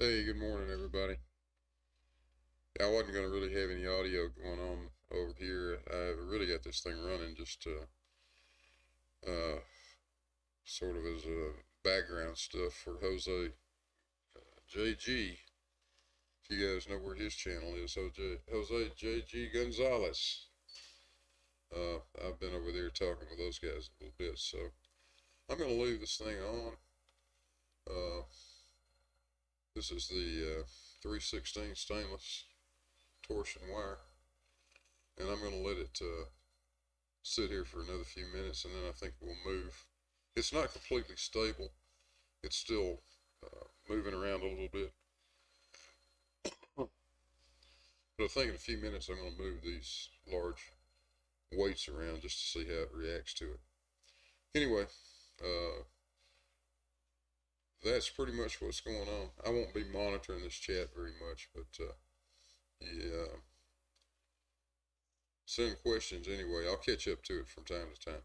Hey, good morning, everybody. I wasn't going to really have any audio going on over here. I really got this thing running just uh, sort of as a background stuff for Jose JG. If you guys know where his channel is, Jose JG Gonzalez. I've been over there talking with those guys a little bit, so I'm going to leave this thing on. Uh, this is the 316 stainless torsion wire, and I'm going to let it sit here for another few minutes, and then I think we'll move. It's not completely stable. It's still moving around a little bit. But I think in a few minutes I'm going to move these large weights around just to see how it reacts to it. Anyway, uh, that's pretty much what's going on. I won't be monitoring this chat very much, but yeah, send questions anyway. I'll catch up to it from time to time.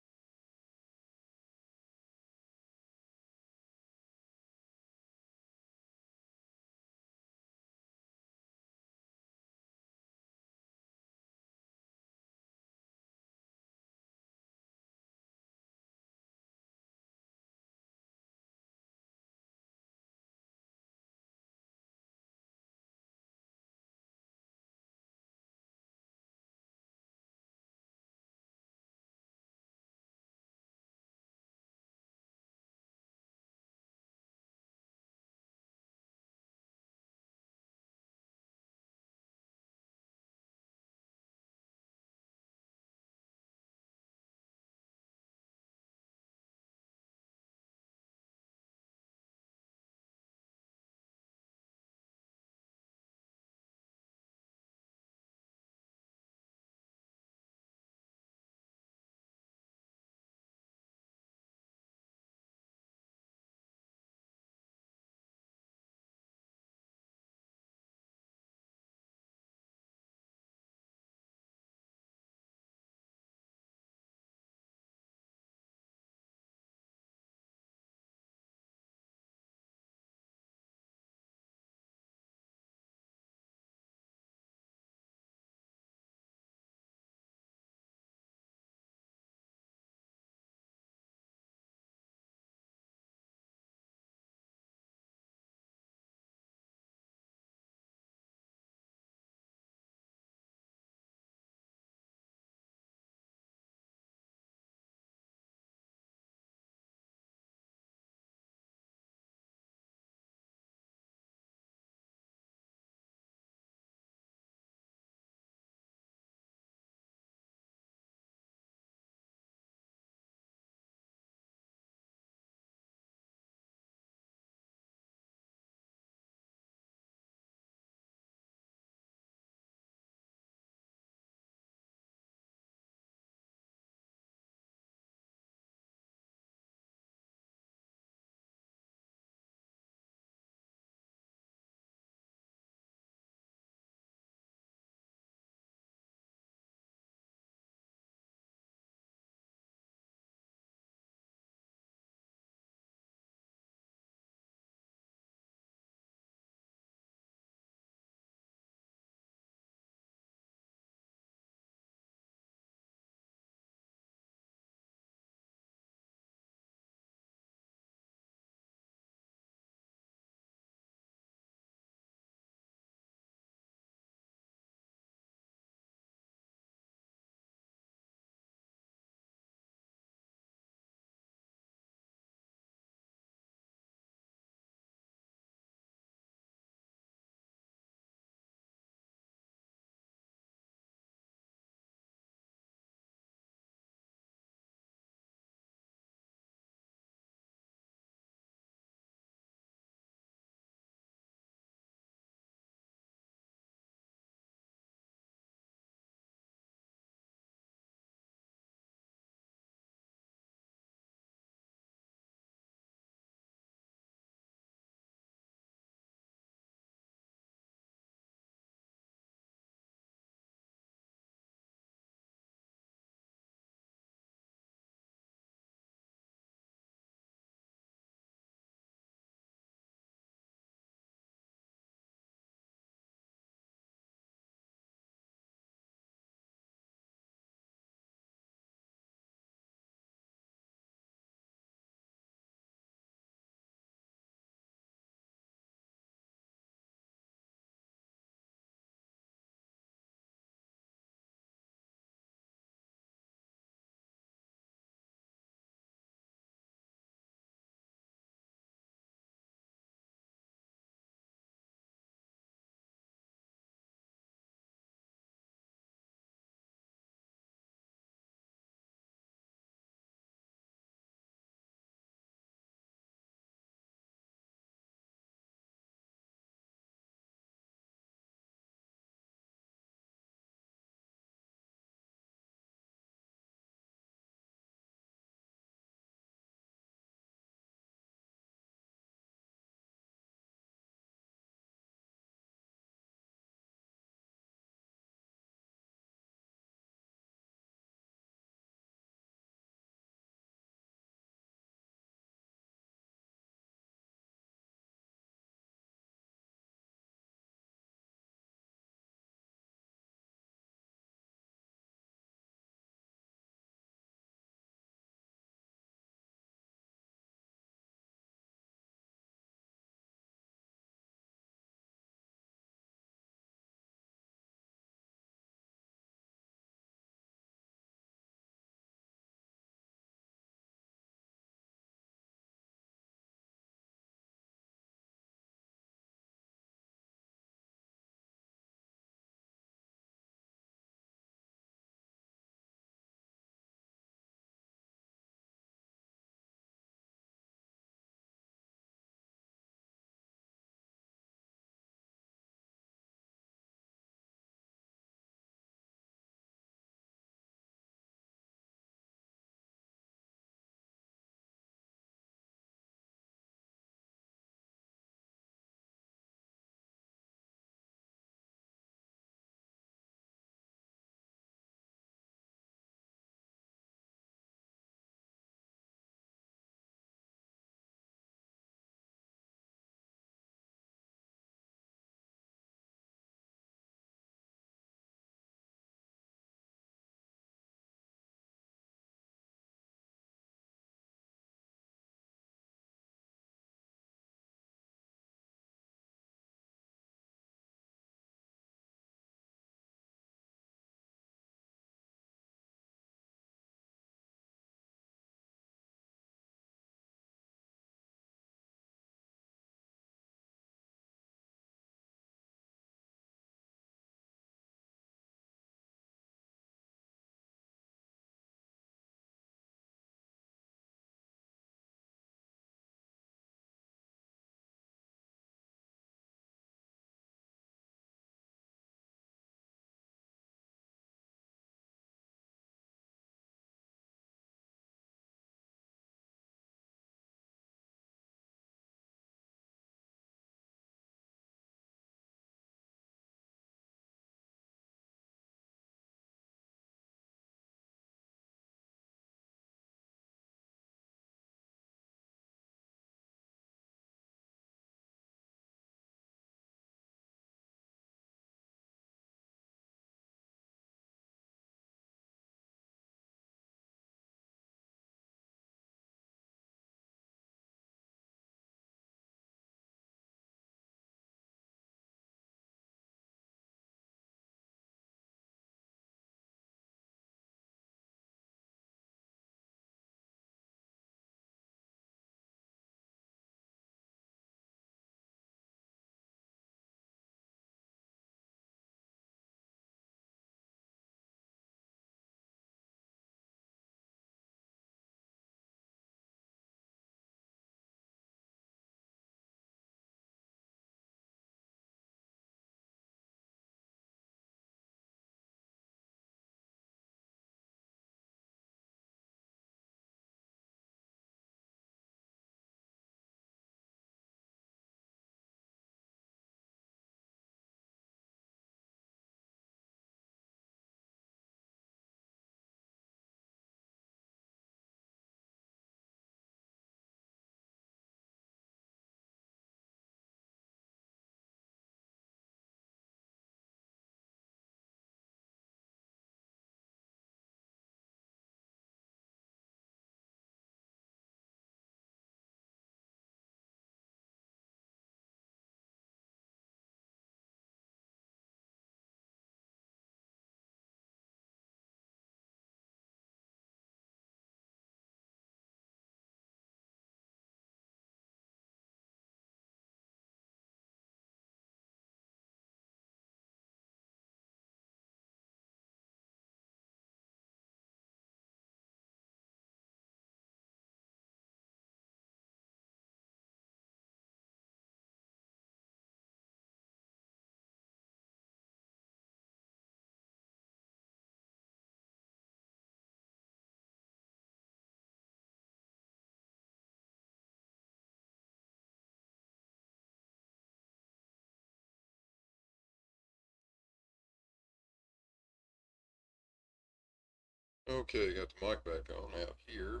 Okay, got the mic back on out here.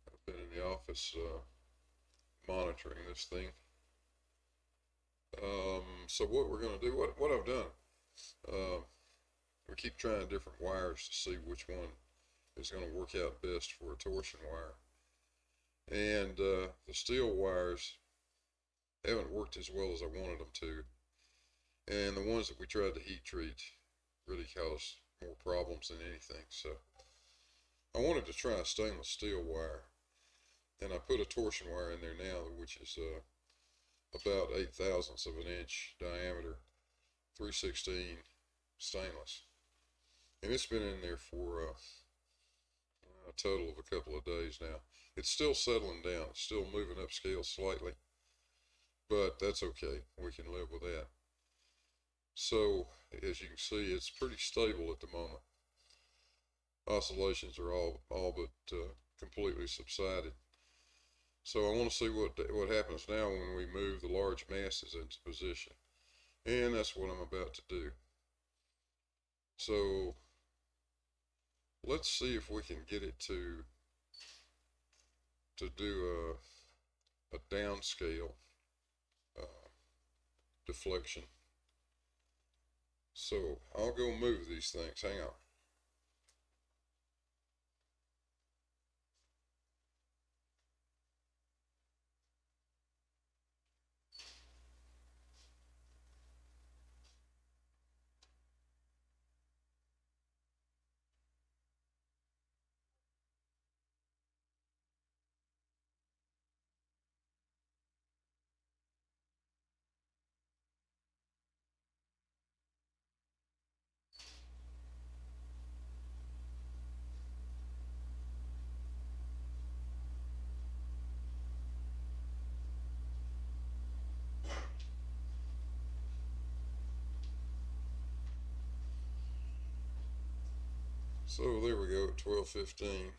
I've been in the office monitoring this thing. So what we're going to do, what I've done, uh, we keep trying different wires to see which one is going to work out best for a torsion wire. And the steel wires haven't worked as well as I wanted them to. And the ones that we tried to heat treat really caused more problems than anything. So I wanted to try a stainless steel wire. And I put a torsion wire in there now, which is about 8/1000ths of an inch diameter, 316 stainless. And it's been in there for a total of a couple of days now. It's still settling down. It's still moving upscale slightly, but that's okay. We can live with that. So, as you can see, it's pretty stable at the moment. Oscillations are all but completely subsided. So I want to see what happens now when we move the large masses into position. And that's what I'm about to do. So let's see if we can get it to do a downscale deflection. So I'll go move these things. Hang on. So there we go at 12:15.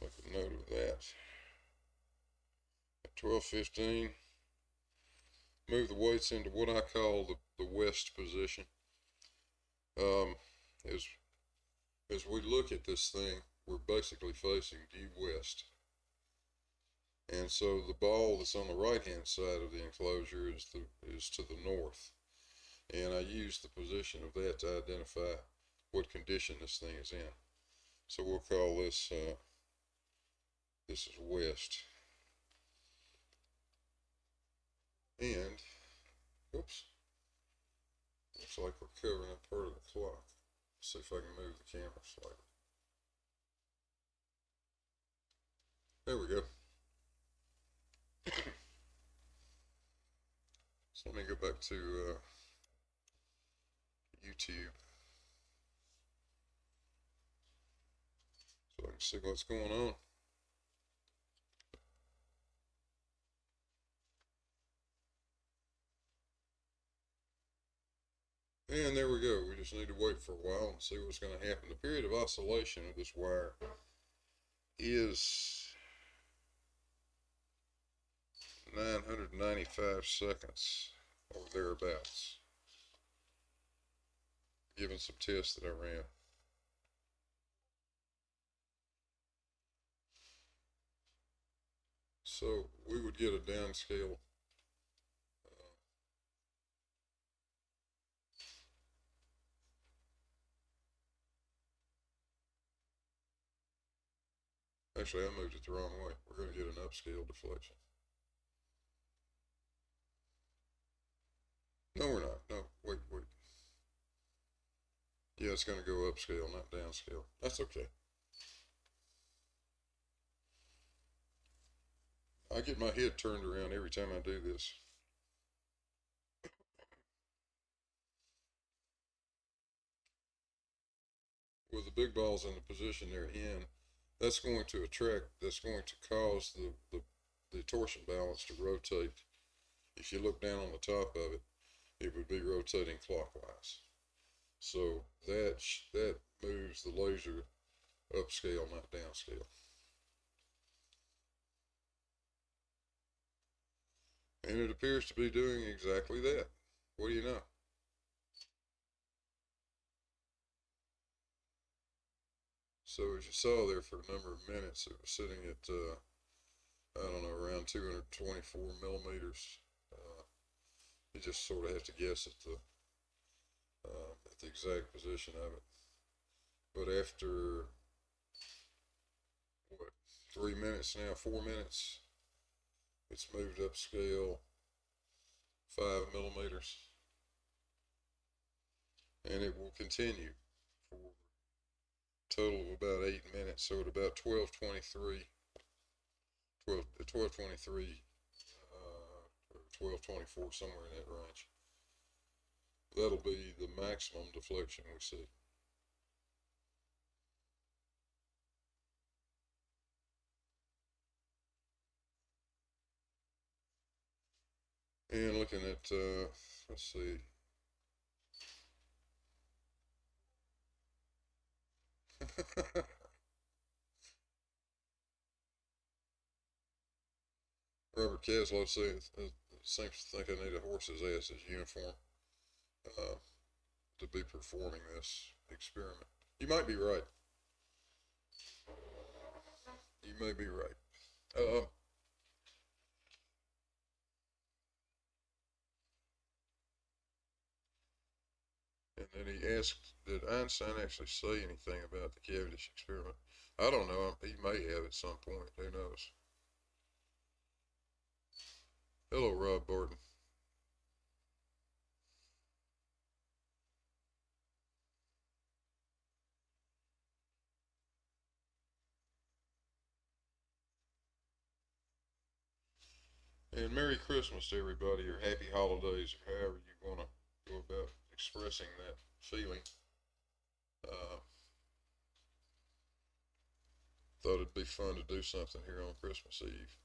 Make a note of that. At 12:15, move the weights into what I call the west position. Um, as we look at this thing, we're basically facing due west. And so the ball that's on the right-hand side of the enclosure is to the north. And I use the position of that to identify what condition this thing is in. So we'll call this, this is west. And, oops, looks like we're covering up part of the clock. Let's see if I can move the camera slightly. There we go. So let me go back to YouTube so I can see what's going on. And there we go. We just need to wait for a while and see what's going to happen. The period of oscillation of this wire is 995 seconds or thereabouts, given some tests that I ran. So we would get a downscale actually I moved it the wrong way. We're going to get an upscale deflection. No, we're not. No, wait. Yeah, it's going to go upscale, not downscale. That's okay. I get my head turned around every time I do this. With the big balls in the position they're in, that's going to cause the torsion balance to rotate. If you look down on the top of it, it would be rotating clockwise. So that moves the laser upscale, not downscale. And it appears to be doing exactly that. What do you know? So as you saw there, for a number of minutes, it was sitting at, I don't know, around 224 millimeters. You just sort of have to guess at the exact position of it. But after, what, 3 minutes now, 4 minutes, it's moved up scale 5 millimeters. And it will continue for a total of about 8 minutes. So at about 12:23, 12:23, or 12:24, somewhere in that range, that'll be the maximum deflection we see. And looking at, let's see. Robert Caslow seems to think I need a horse's ass as uniform to be performing this experiment. You might be right. You may be right. And then he asked, did Einstein actually say anything about the Cavendish experiment? I don't know. He may have at some point. Who knows? Hello, Rob Barton. And Merry Christmas to everybody, or Happy Holidays, or however you want to go about expressing that feeling. Thought it'd be fun to do something here on Christmas Eve.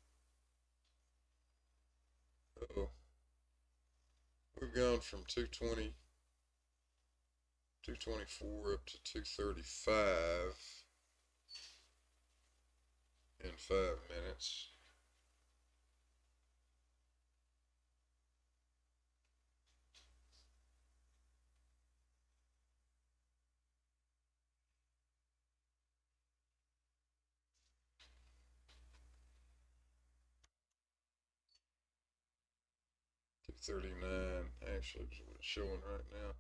We've gone from 220, 224 up to 235 in 5 minutes. $239 actually is what it's showing right now.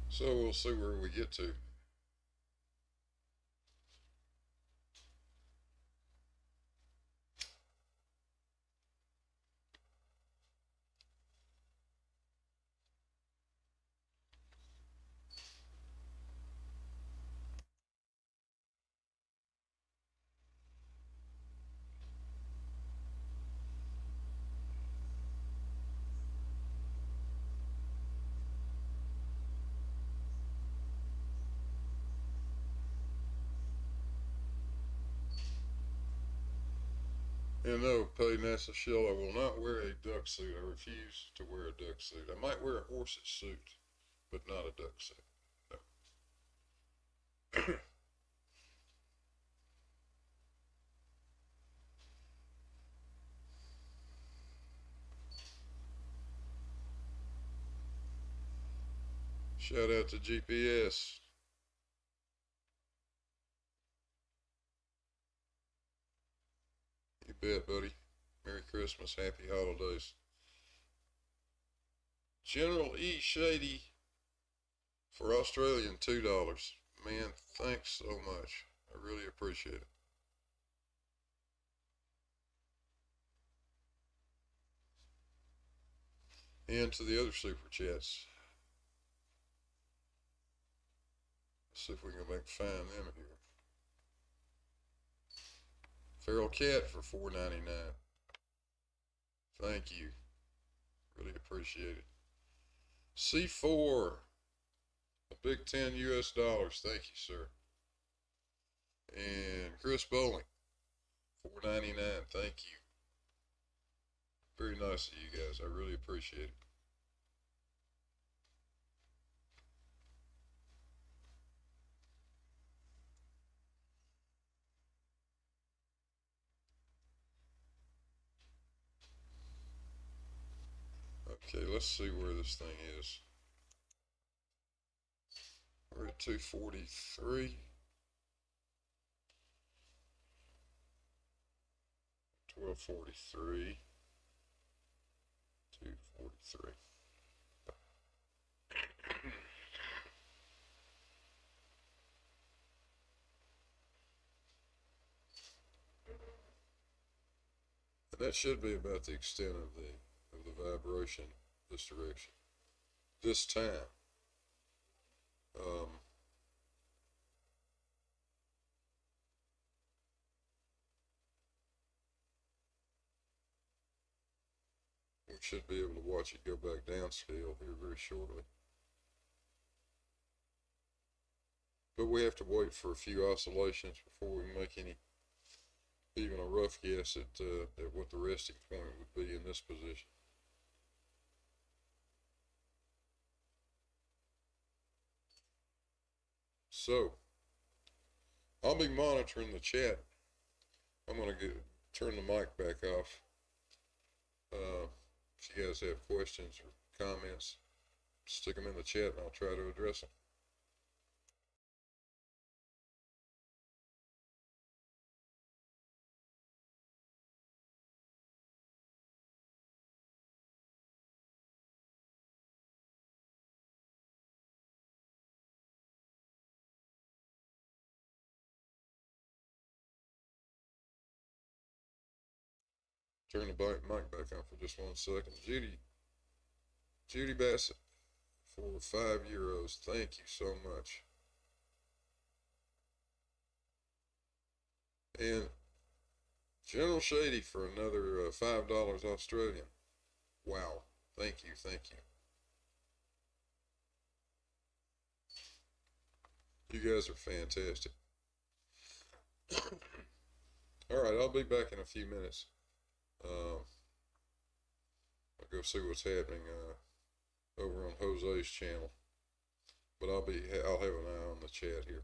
So we'll see where we get to. And no, Peyton, that's a shill. I will not wear a duck suit. I refuse to wear a duck suit. I might wear a horse's suit, but not a duck suit. No. Shout out to GPS. You bet, buddy. Merry Christmas, Happy Holidays. General E. Shady for Australian, $2. Man, thanks so much. I really appreciate it. And to the other super chats. Let's see if we can find them here. Feral Cat for $4.99. Thank you. Really appreciate it. C4, a big 10 US dollars. Thank you, sir. And Chris Bowling, $4.99. Thank you. Very nice of you guys. I really appreciate it. Okay, let's see where this thing is. We're at 243. 1243. 243. And that should be about the extent of the vibration this direction. This time. We should be able to watch it go back downscale here very shortly. But we have to wait for a few oscillations before we make even a rough guess at what the resting point would be in this position. So, I'll be monitoring the chat. I'm going to turn the mic back off. If you guys have questions or comments, stick them in the chat and I'll try to address them. Turn the mic back on for just 1 second. Judy Bassett for €5. Thank you so much. And General Shady for another $5 Australian. Wow. Thank you. Thank you. You guys are fantastic. All right, I'll be back in a few minutes. I'll go see what's happening over on Jose's channel. But I'll have an eye on the chat here.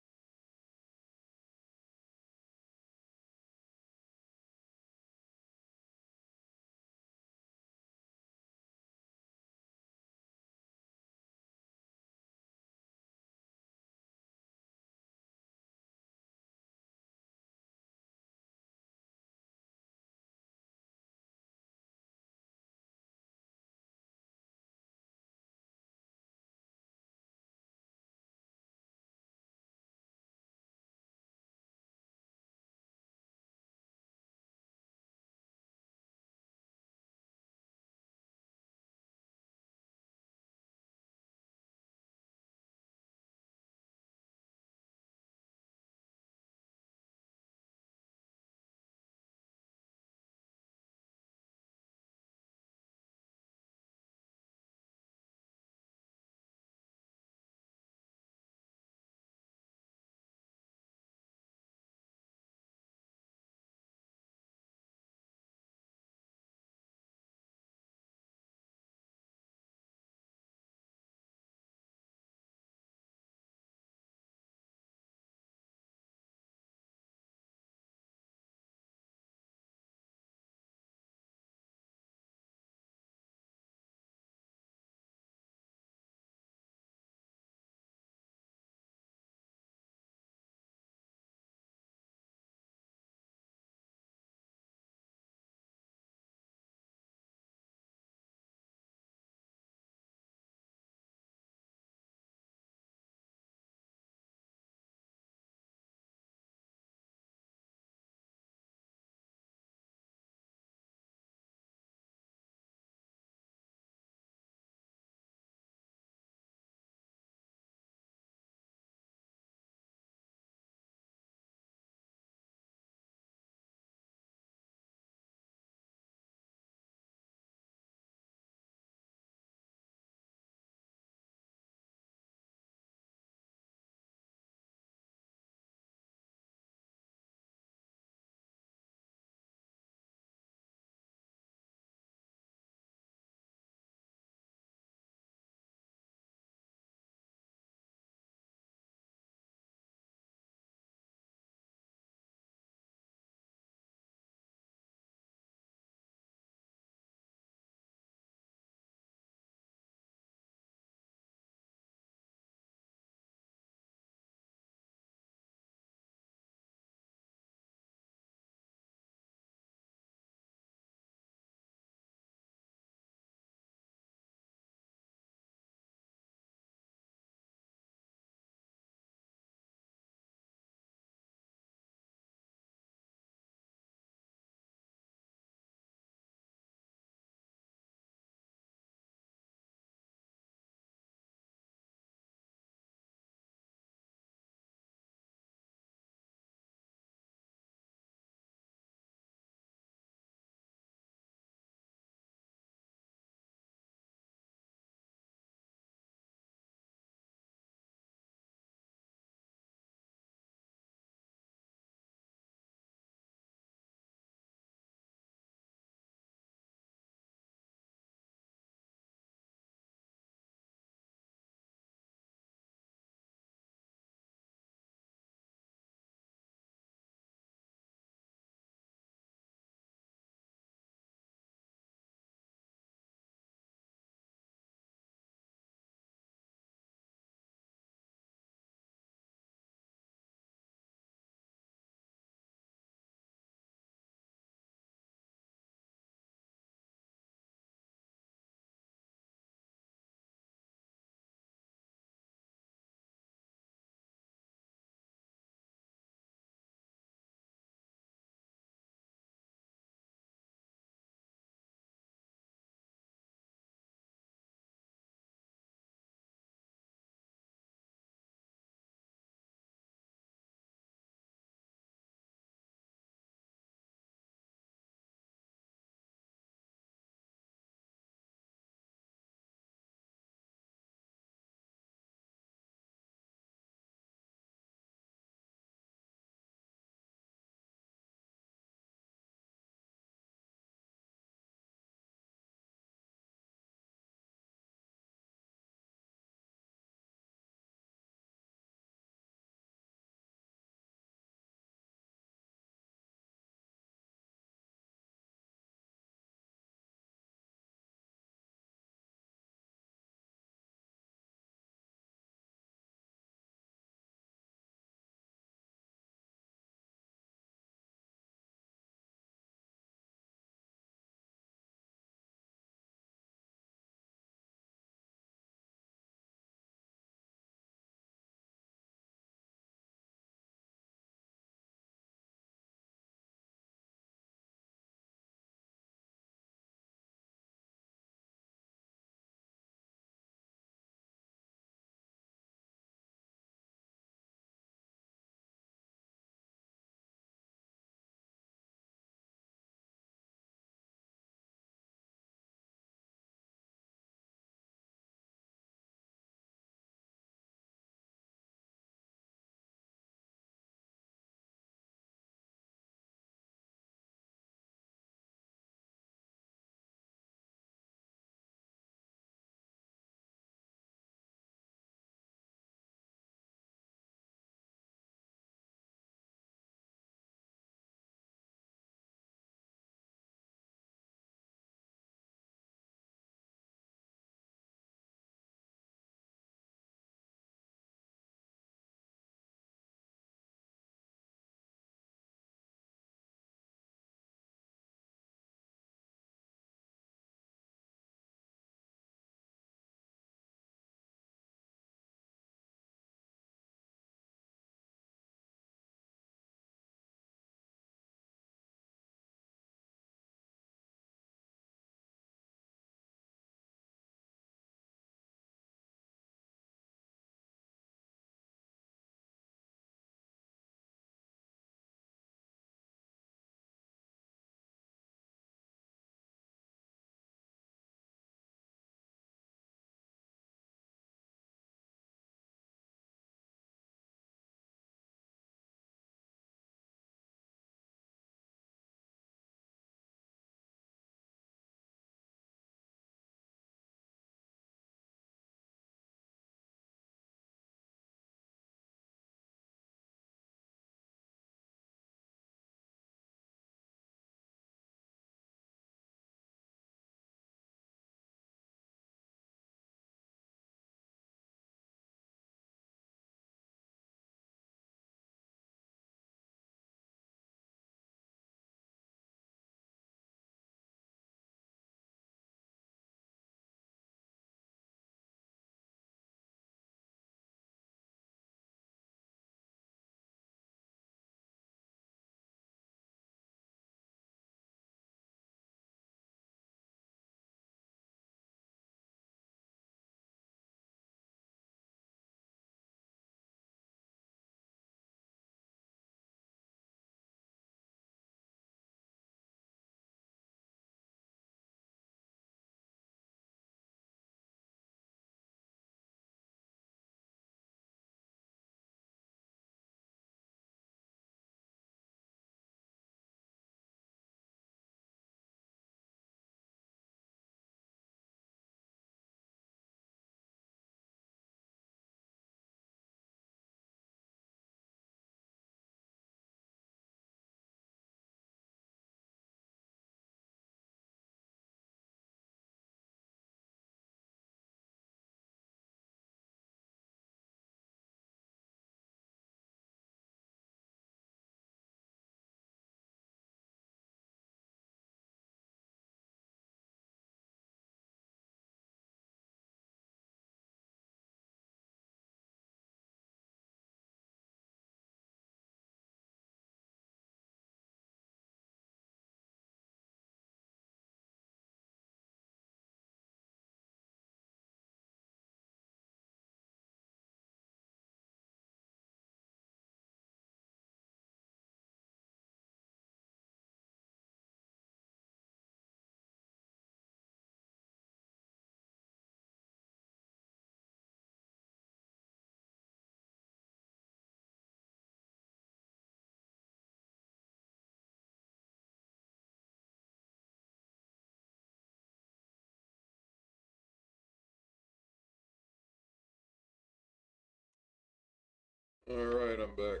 Alright, I'm back.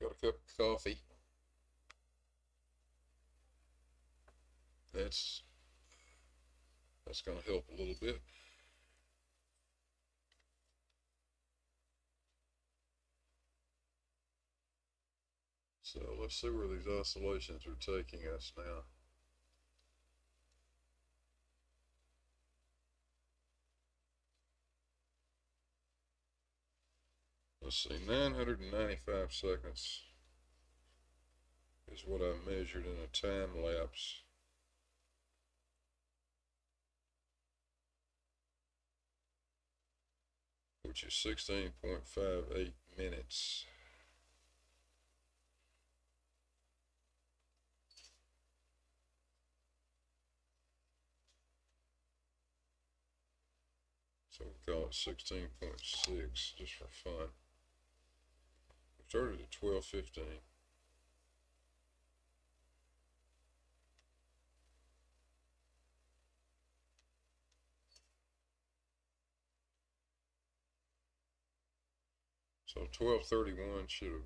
Got a cup of coffee. That's going to help a little bit. So let's see where these oscillations are taking us now. Let's see, 995 seconds is what I measured in a time lapse. Which is 16.58 minutes. So we'll call it 16.6 just for fun. We started at 12:15. So 12:31 should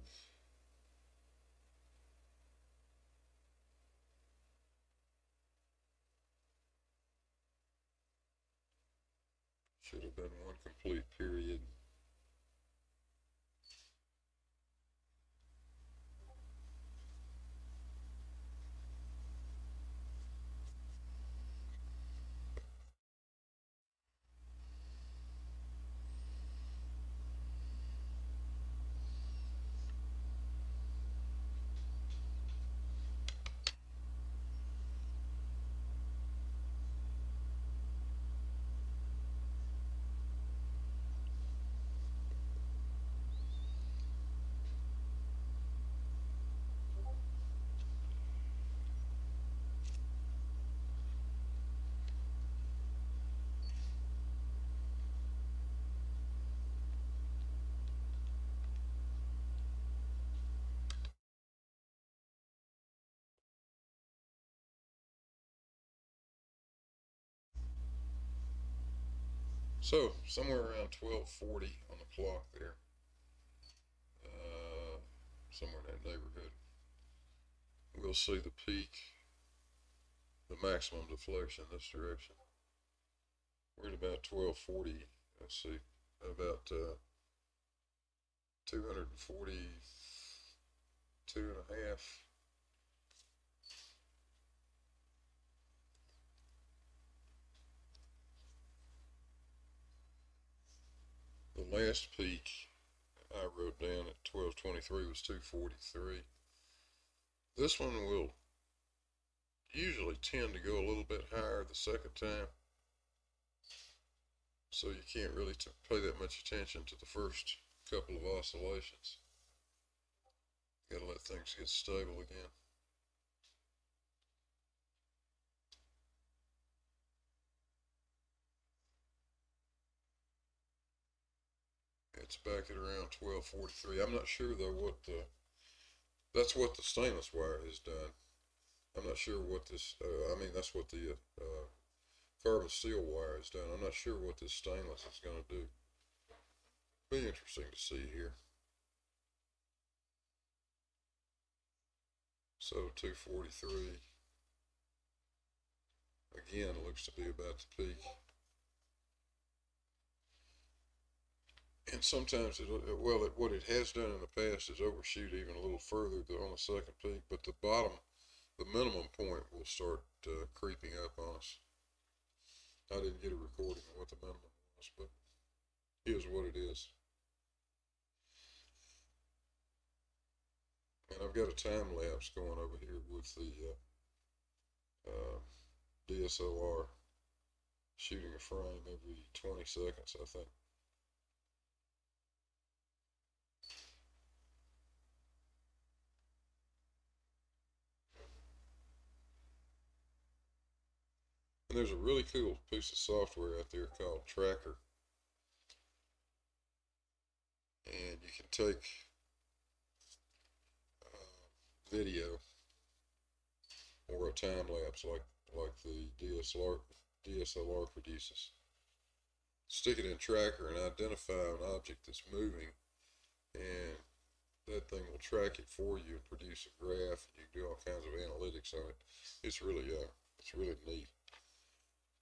have been one complete period. So somewhere around 12:40 on the clock there, somewhere in that neighborhood, we'll see the peak, the maximum deflection in this direction. We're at about 12:40. Let's see, about 242 and a half. The last peak I wrote down at 12:23 was 243. This one will usually tend to go a little bit higher the second time, so you can't really pay that much attention to the first couple of oscillations. You gotta let things get stable again. It's back at around 12:43. I'm not sure though what that's what the stainless wire has done. I'm not sure what this, I mean, that's what the carbon steel wire has done. I'm not sure what this stainless is going to do. Be interesting to see here. So 243, again, looks to be about the peak. And sometimes, what it has done in the past is overshoot even a little further on the second peak, but the bottom, the minimum point will start creeping up on us. I didn't get a recording of what the minimum was, but here's what it is. And I've got a time lapse going over here with the DSLR, shooting a frame every 20 seconds, I think. And there's a really cool piece of software out there called Tracker. And you can take video or a time lapse like the DSLR produces. stick it in tracker and identify an object that's moving, and that thing will track it for you and produce a graph, and you can do all kinds of analytics on it. It's really neat.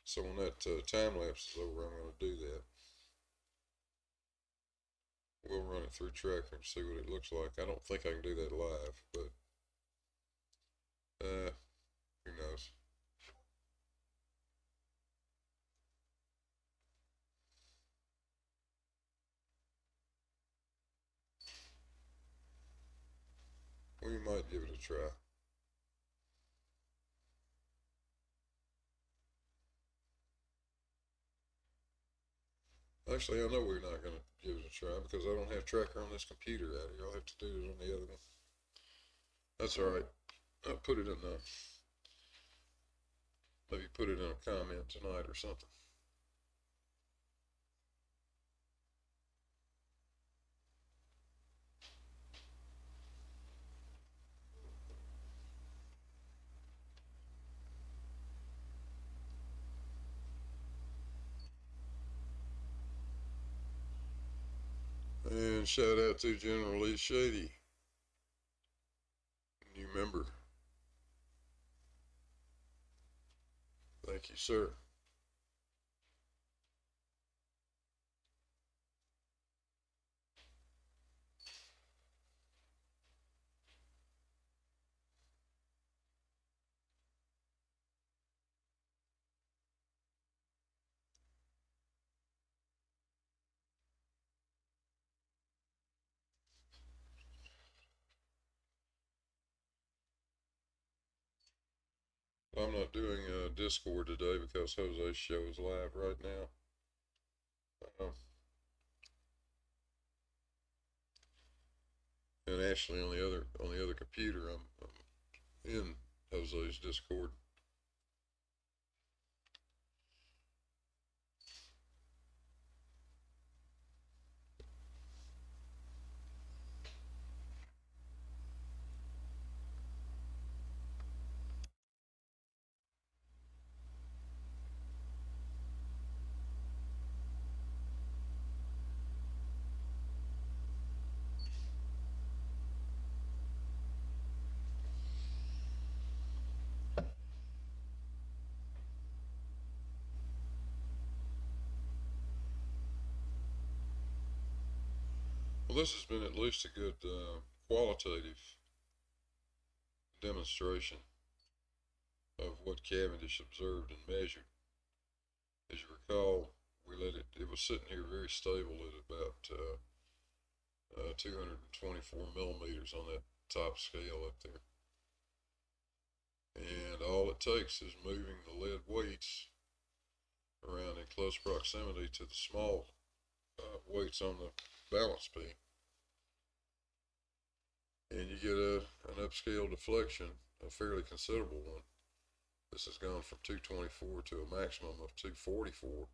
So when that time lapse is over, I'm going to do that. We'll run it through tracker and see what it looks like. I don't think I can do that live, but who knows? We might give it a try. Actually, I know we're not going to give it a try because I don't have tracker on this computer out here. I'll have to do it on the other one. That's all right. I'll put it in the, maybe put it in a comment tonight or something. And shout out to General Lee Shady, new member. Thank you, sir. I'm not doing Discord today because Jose's show is live right now. And actually, on the other computer, I'm in Jose's Discord. Well, this has been at least a good qualitative demonstration of what Cavendish observed and measured. As you recall, it was sitting here very stable at about 224 millimeters on that top scale up there. And all it takes is moving the lead weights around in close proximity to the small weights on the balance beam, and you get an upscale deflection, a fairly considerable one. This has gone from 224 to a maximum of 244.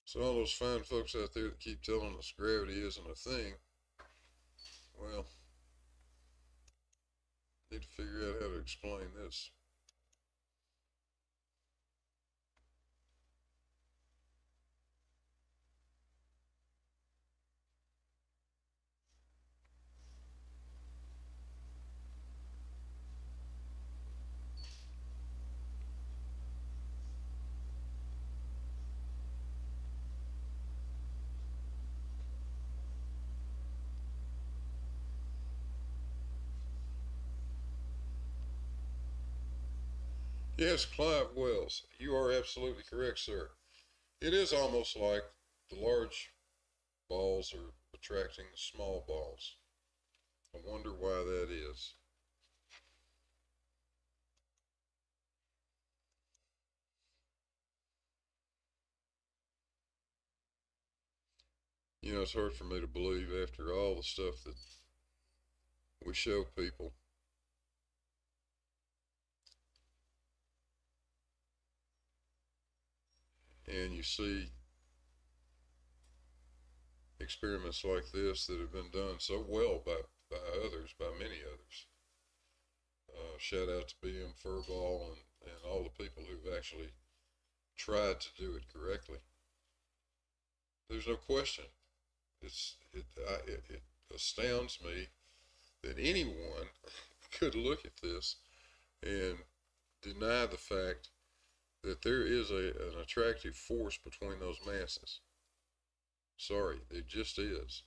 So all those fine folks out there that keep telling us gravity isn't a thing, well, need to figure out how to explain this. Yes, Clive Wells, you are absolutely correct, sir. It is almost like the large balls are attracting the small balls. I wonder why that is. You know, it's hard for me to believe after all the stuff that we show people And you see experiments like this that have been done so well by others, by many others. Shout out to BM Furball and all the people who've actually tried to do it correctly. There's no question. It astounds me that anyone could look at this and deny the fact that there is an attractive force between those masses. Sorry, there just is.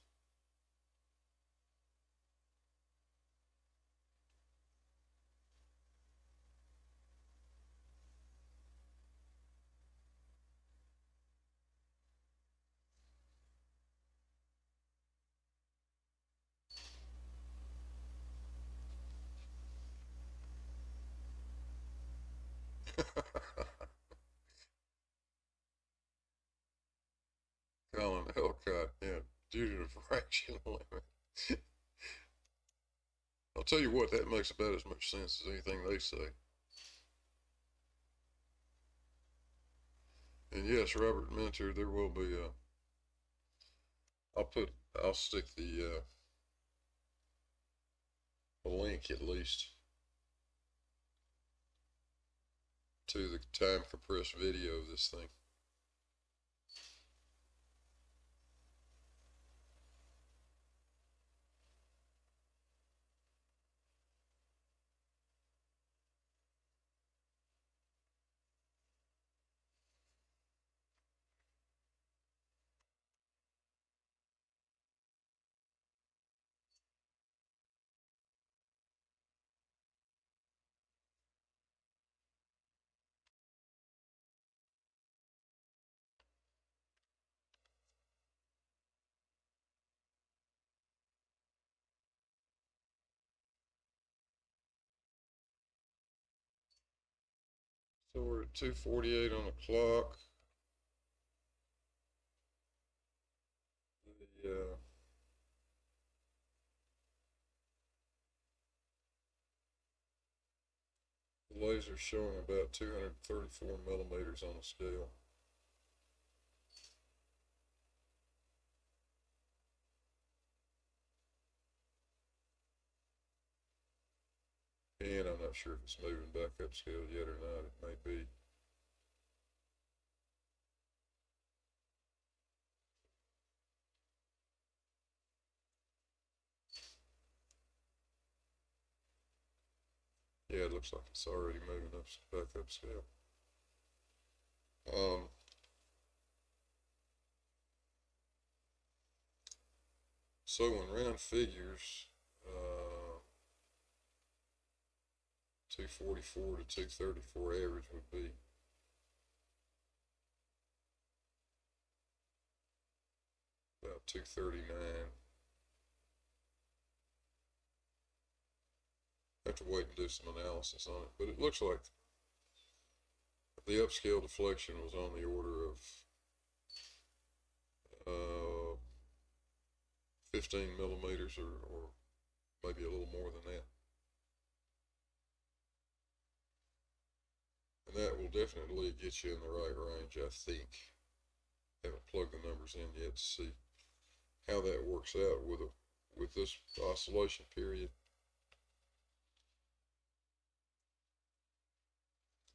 Colin Elcott, yeah, due to the fraction limit. I'll tell you what, that makes about as much sense as anything they say. And yes, Robert Mentor, there will be a. I'll stick a link at least to the time compressed video of this thing. So we're at 2:48 on the clock. The laser showing about 234 millimeters on the scale. And I'm not sure if it's moving back upscale yet or not. It may be. Yeah, it looks like it's already moving up back upscale. So in round figures, 244 to 234 average would be about 239. I have to wait and do some analysis on it, but it looks like the upscale deflection was on the order of 15 millimeters or maybe a little more than that. And that will definitely get you in the right range, I think. Haven't plugged the numbers in yet to see how that works out with this oscillation period.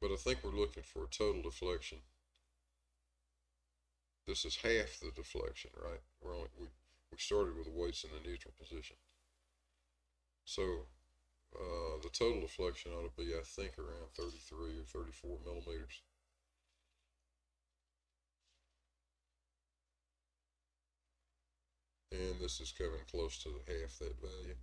But I think we're looking for a total deflection. This is half the deflection, right? We started with the weights in the neutral position. So the total deflection ought to be, I think, around 33 or 34 millimeters. And this is coming close to half that value.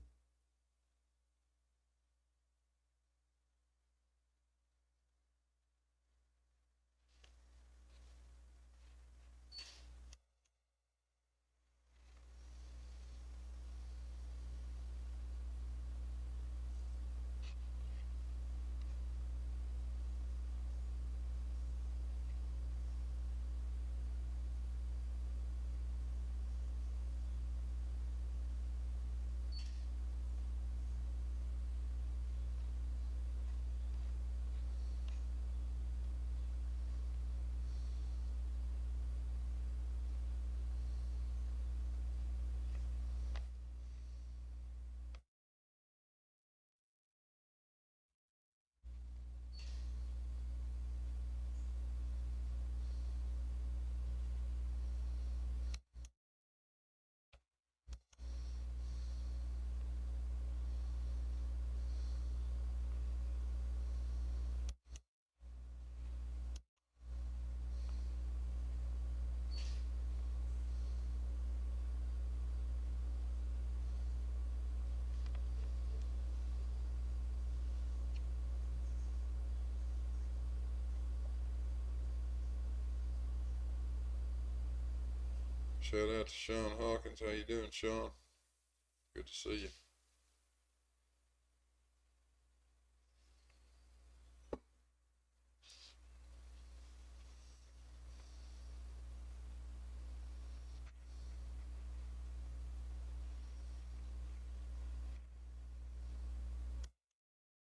Shout out to Sean Hawkins. How you doing, Sean? Good to see you.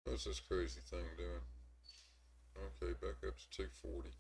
What's this crazy thing doing? Okay, back up to 240.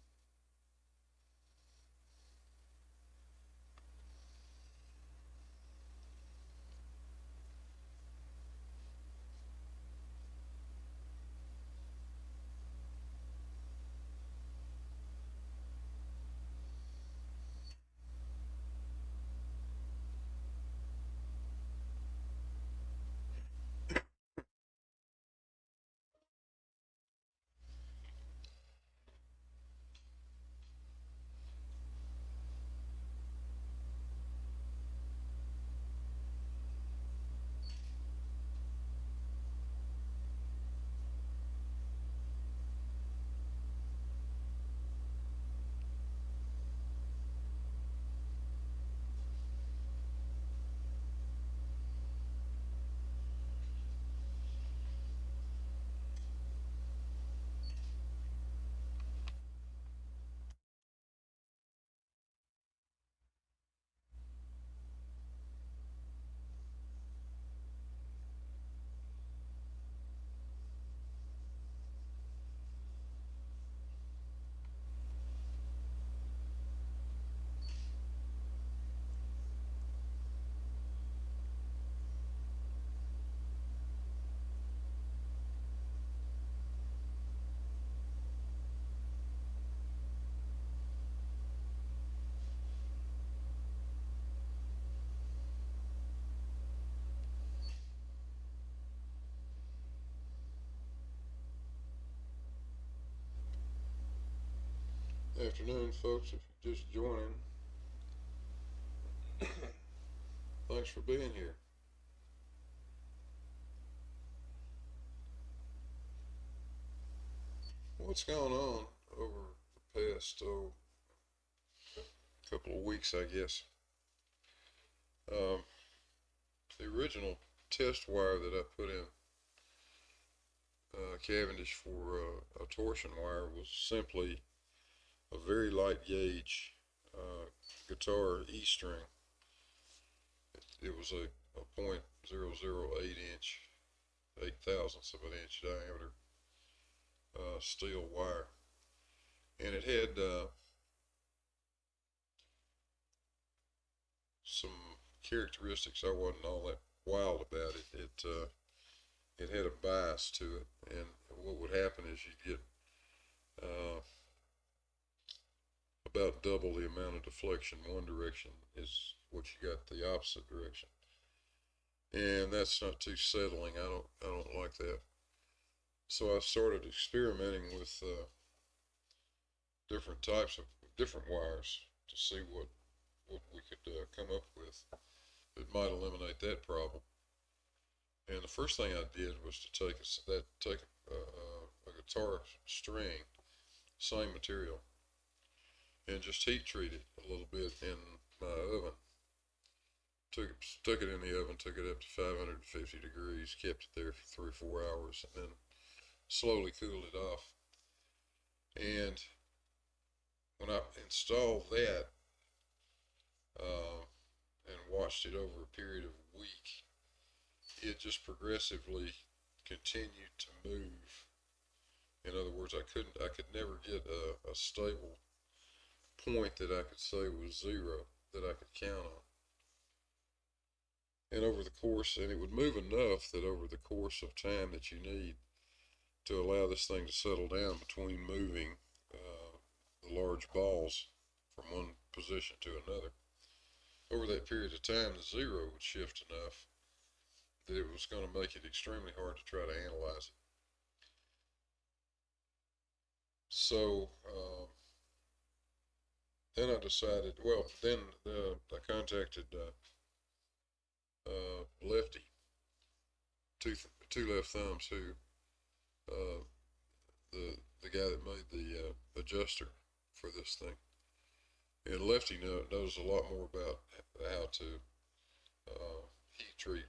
Afternoon, folks. If you're just joining, thanks for being here. What's going on over the past couple of weeks, I guess? Um, the original test wire that I put in Cavendish for a torsion wire was simply a very light gauge guitar E string. It was a .008 inch, 8 thousandths of an inch diameter steel wire, and it had some characteristics I wasn't all that wild about it. It had a bias to it, and what would happen is you'd get about double the amount of deflection one direction is what you got the opposite direction, and that's not too settling. I don't like that. So I started experimenting with different types of different wires to see what we could come up with that might eliminate that problem. And the first thing I did was to take a guitar string, same material, and just heat treat it a little bit in my oven. Took it in the oven, took it up to 550 degrees, kept it there for 3 or 4 hours, and then slowly cooled it off. And when I installed that and watched it over a period of a week, it just progressively continued to move. In other words, I could never get a stable point that I could say was zero, that I could count on. And it would move enough that over the course of time that you need to allow this thing to settle down between moving the large balls from one position to another, over that period of time, the zero would shift enough that it was going to make it extremely hard to try to analyze it. So then I decided, I contacted Lefty, two left thumbs, who the guy that made the adjuster for this thing, And Lefty knows a lot more about how to heat treat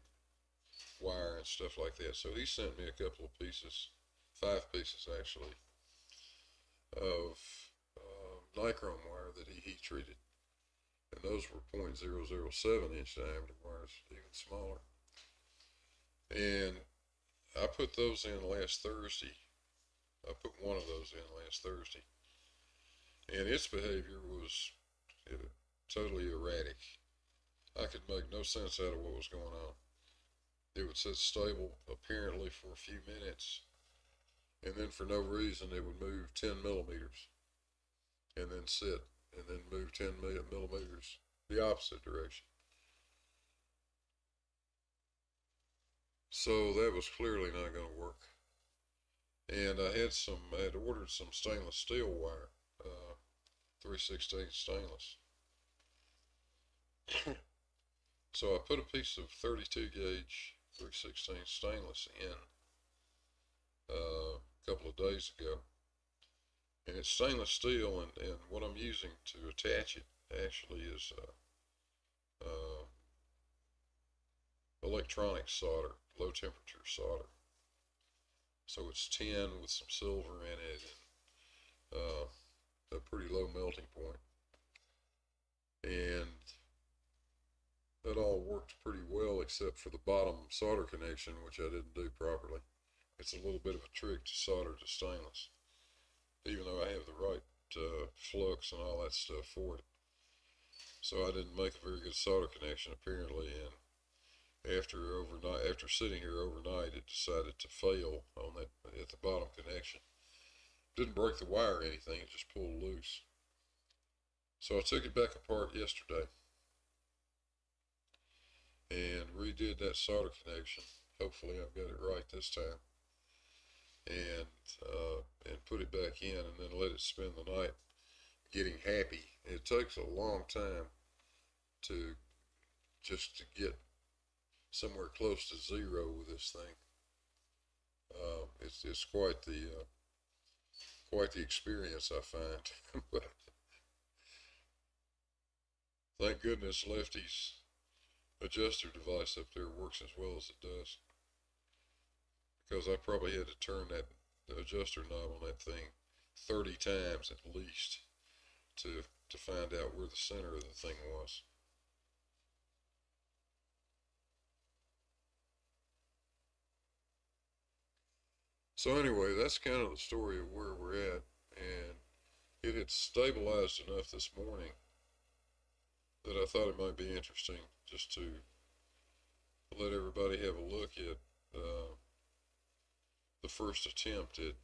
wire and stuff like that. So he sent me a couple of pieces, 5 pieces actually, of nichrome wire that he heat treated. And those were 0.007 inch diameter wires, even smaller. And I put those in last Thursday. I put one of those in last Thursday. And its behavior was totally erratic. I could make no sense out of what was going on. It would sit stable apparently for a few minutes, and then for no reason it would move 10 millimeters, and then sit, and then move 10 millimeters the opposite direction. So that was clearly not going to work. And I had ordered some stainless steel wire, 3/16 stainless. So I put a piece of 32 gauge 3/16 stainless in a couple of days ago. And it's stainless steel, and what I'm using to attach it actually is electronic solder, low temperature solder. So it's tin with some silver in it, and a pretty low melting point. And that all worked pretty well except for the bottom solder connection, which I didn't do properly. It's a little bit of a trick to solder to stainless, even though I have the right flux and all that stuff for it. So I didn't make a very good solder connection apparently, and after sitting here overnight, it decided to fail on that at the bottom connection. Didn't break the wire or anything, it just pulled loose. So I took it back apart yesterday and redid that solder connection. Hopefully I've got it right this time. And put it back in, and then let it spend the night getting happy. It takes a long time to get somewhere close to zero with this thing. It's quite the experience, I find. But thank goodness Lefty's adjuster device up there works as well as it does, because I probably had to turn that adjuster knob on that thing 30 times at least to find out where the center of the thing was. So anyway, that's kind of the story of where we're at, and it had stabilized enough this morning that I thought it might be interesting just to let everybody have a look at the first attempt at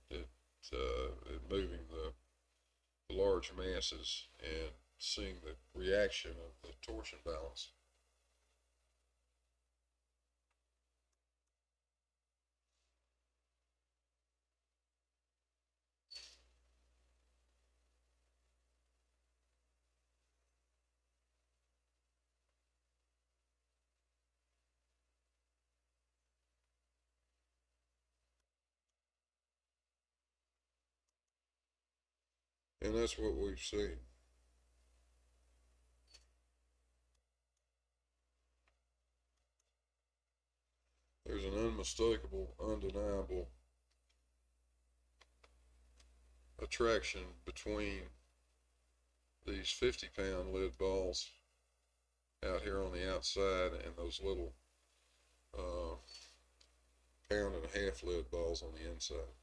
moving the large masses and seeing the reaction of the torsion balance. And that's what we've seen. There's an unmistakable, undeniable attraction between these 50-pound lead balls out here on the outside and those little pound-and-a-half lead balls on the inside.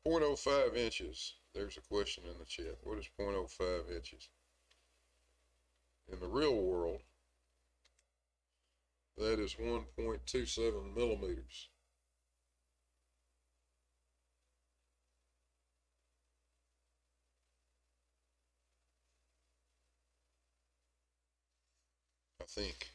.05 inches. There's a question in the chat. What is 0.05 inches? In the real world, that is 1.27 millimeters. I think.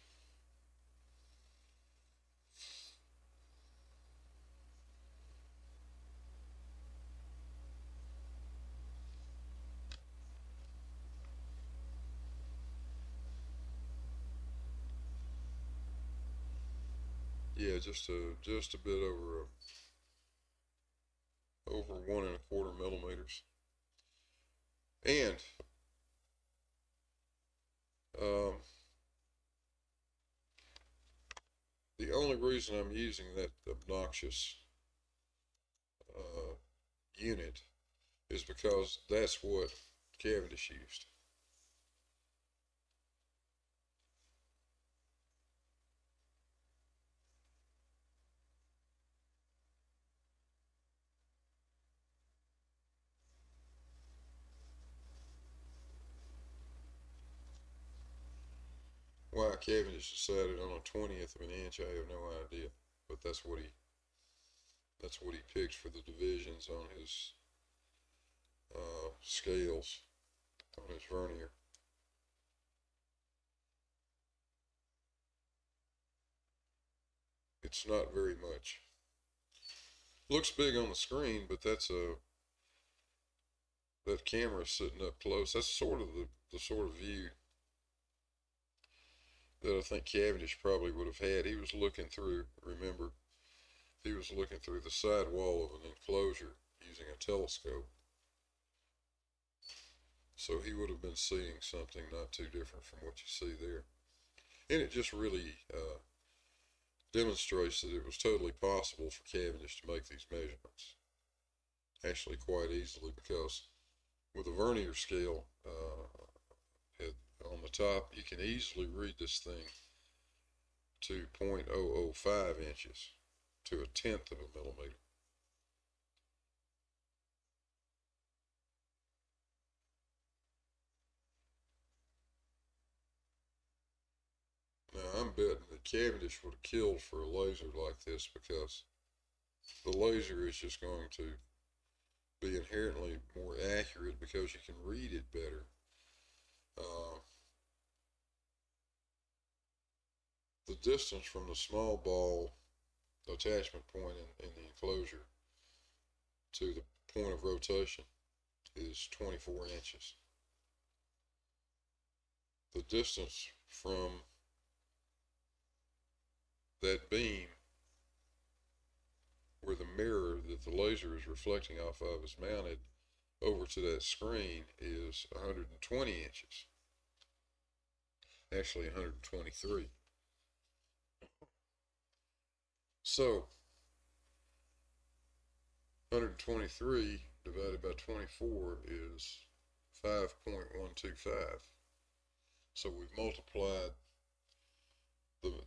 Yeah, just a bit over 1 1/4 millimeters. And um, the only reason I'm using that obnoxious uh, unit is because that's what Cavendish used. Why Cavendish decided on a 20th of an inch, I have no idea. But that's what he picked for the divisions on his scales on his vernier. It's not very much. Looks big on the screen, but that camera sitting up close. That's sort of the sort of view that I think Cavendish probably would have had. He was looking through. Remember, he was looking through the side wall of an enclosure using a telescope. So he would have been seeing something not too different from what you see there. And it just really demonstrates that it was totally possible for Cavendish to make these measurements. Actually, quite easily, because with a vernier scale on the top, you can easily read this thing to 0.005 inches, to a tenth of a millimeter. Now, I'm betting that Cavendish would have killed for a laser like this, because the laser is just going to be inherently more accurate because you can read it better. Uh, the distance from the small ball attachment point in the enclosure to the point of rotation is 24 inches. The distance from that beam where the mirror that the laser is reflecting off of is mounted over to that screen is 120 inches. Actually 123. So 123 divided by 24 is 5.125. So we've multiplied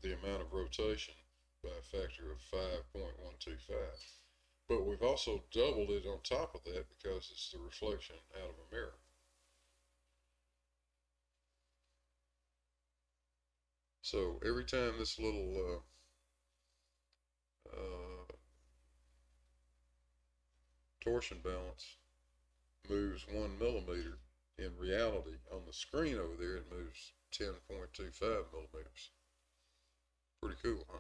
the amount of rotation by a factor of 5.125. But we've also doubled it on top of that because it's the reflection out of a mirror. So every time this little torsion balance moves 1 millimeter, in reality, on the screen over there, it moves 10.25 millimeters. Pretty cool, huh?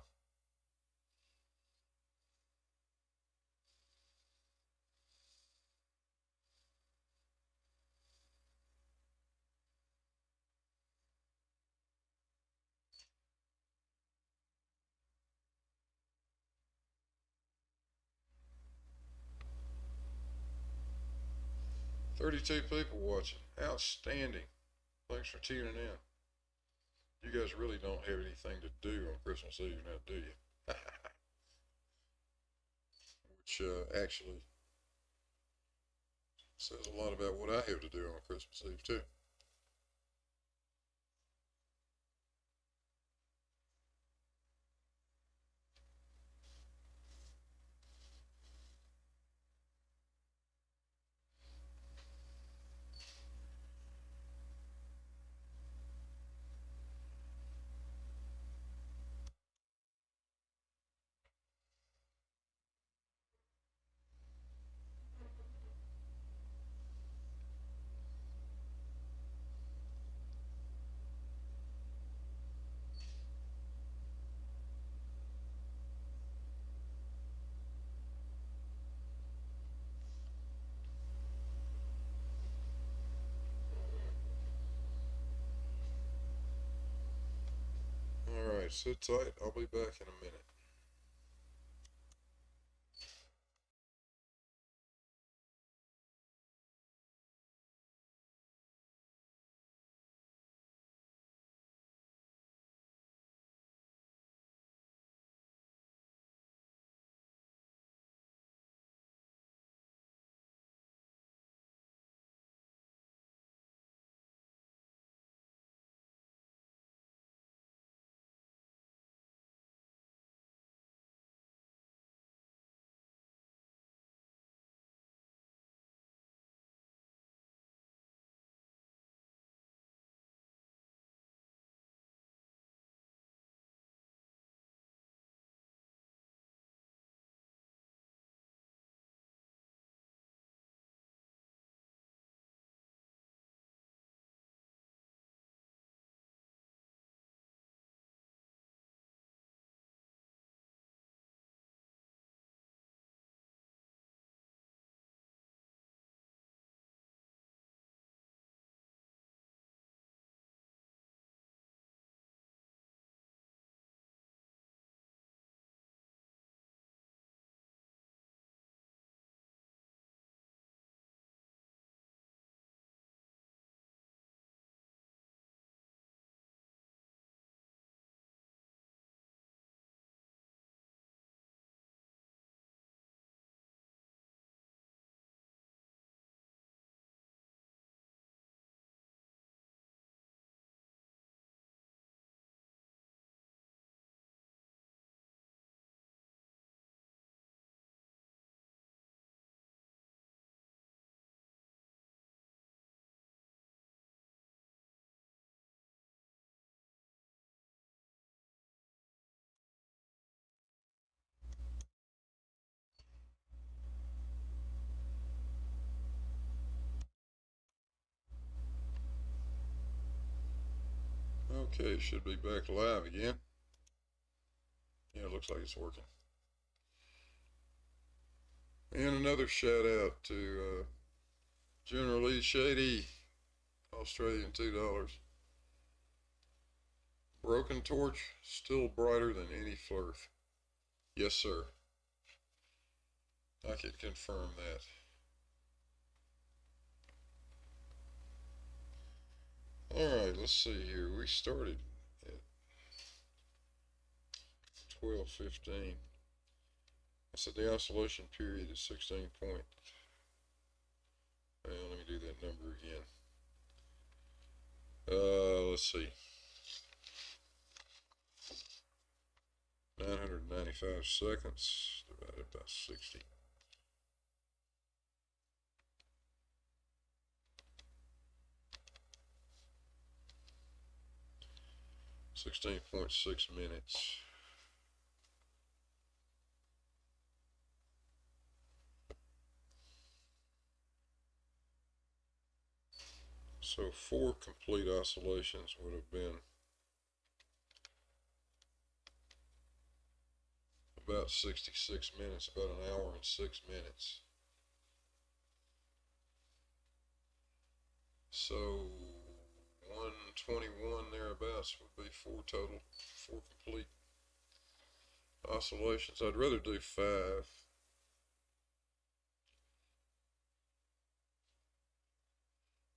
"32 people watching. Outstanding. Thanks for tuning in. You guys really don't have anything to do on Christmas Eve now, do you?" Which actually says a lot about what I have to do on Christmas Eve, too. All right, sit tight. I'll be back in a minute. Okay, should be back live again. Yeah, it looks like it's working. And another shout out to General Lee Shady, Australian $2. Broken torch, still brighter than any flurf. Yes, sir. I can confirm that. Alright, let's see here. We started at 12:15. I said the oscillation period is 16 point. Well, let me do that number again. Let's see. 995 seconds divided by 60. 16.6 minutes. So 4 complete oscillations would have been about 66 minutes, about an hour and 6 minutes. So 121 thereabouts would be 4 total, 4 complete oscillations. I'd rather do 5.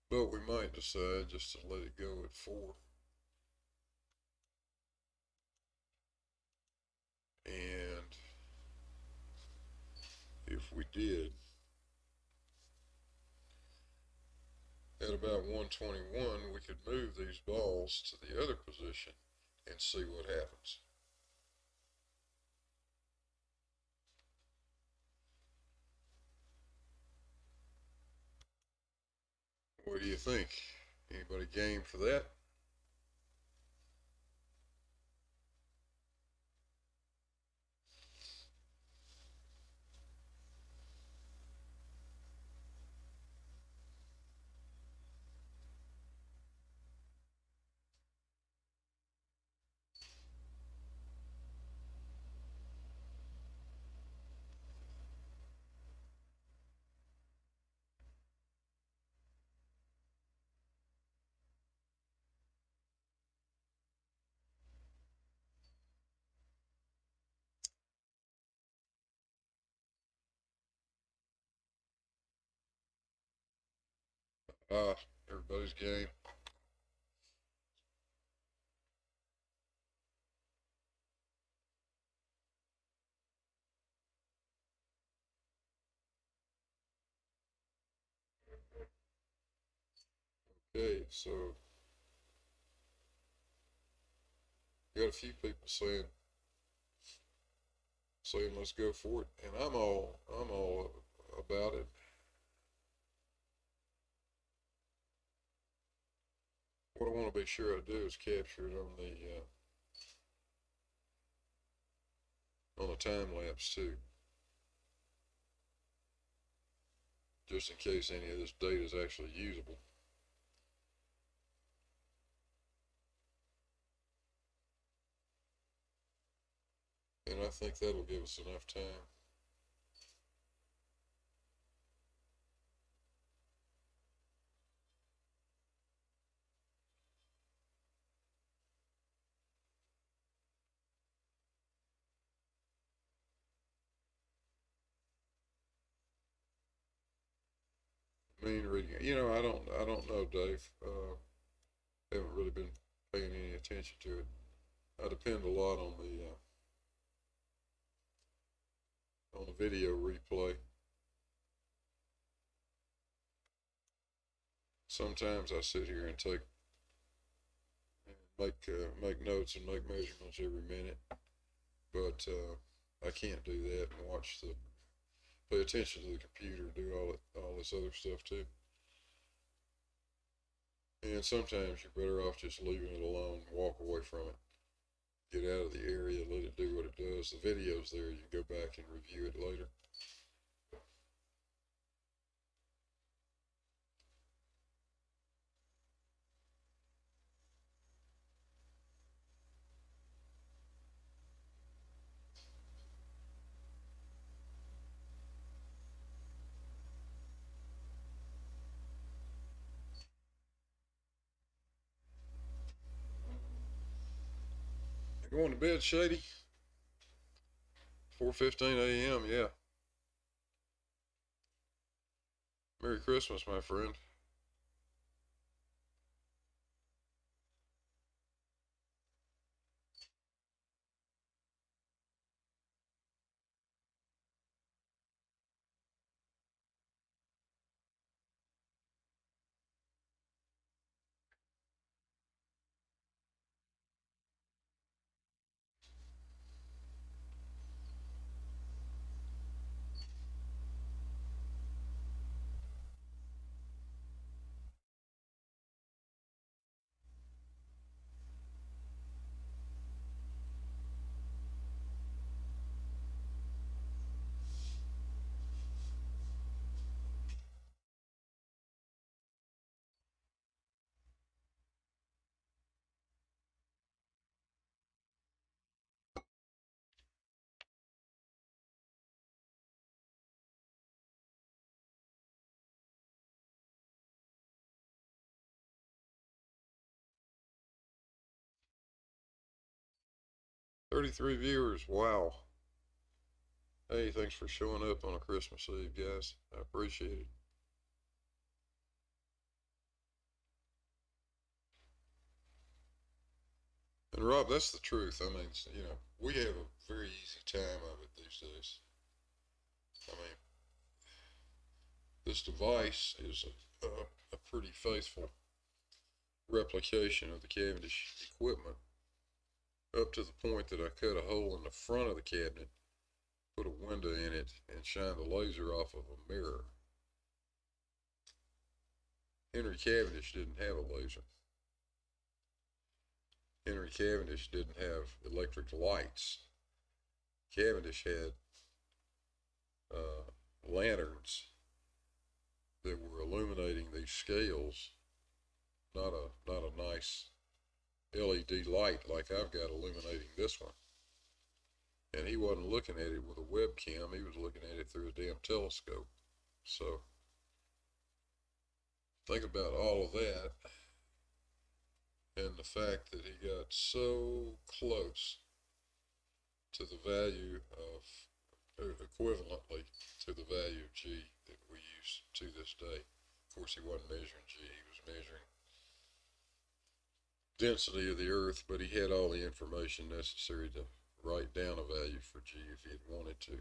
But we might decide just to let it go at 4. And if we did, at about 121, we could move these balls to the other position and see what happens. What do you think? Anybody game for that? Everybody's game. Okay, so got a few people saying let's go for it, and I'm all about it. What I want to be sure I do is capture it on the time lapse too, just in case any of this data is actually usable. And I think that'll give us enough time. Mean reading, I don't know, Dave. Haven't really been paying any attention to it. I depend a lot on the video replay. Sometimes I sit here and make notes and make measurements every minute, but I can't do that and pay attention to the computer and do all this other stuff too. And sometimes you're better off just leaving it alone, walk away from it, get out of the area, let it do what it does. The video's there, you can go back and review it later. Going to bed, Shady? 4:15 a.m. Yeah. Merry Christmas, my friend. '33 viewers. Wow. Hey, thanks for showing up on a Christmas Eve, guys. I appreciate it. And Rob, that's the truth. I mean, we have a very easy time of it these days. I mean, this device is a pretty faithful replication of the Cavendish equipment, up to the point that I cut a hole in the front of the cabinet, put a window in it, and shine the laser off of a mirror. Henry Cavendish didn't have a laser. Henry Cavendish didn't have electric lights. Cavendish had lanterns that were illuminating these scales, not a nice LED light like I've got illuminating this one. And he wasn't looking at it with a webcam, he was looking at it through a damn telescope. So think about all of that, and the fact that he got so close to the value of, equivalently to the value of G that we use to this day. Of course, he wasn't measuring G, he was measuring density of the Earth, but he had all the information necessary to write down a value for G if he had wanted to.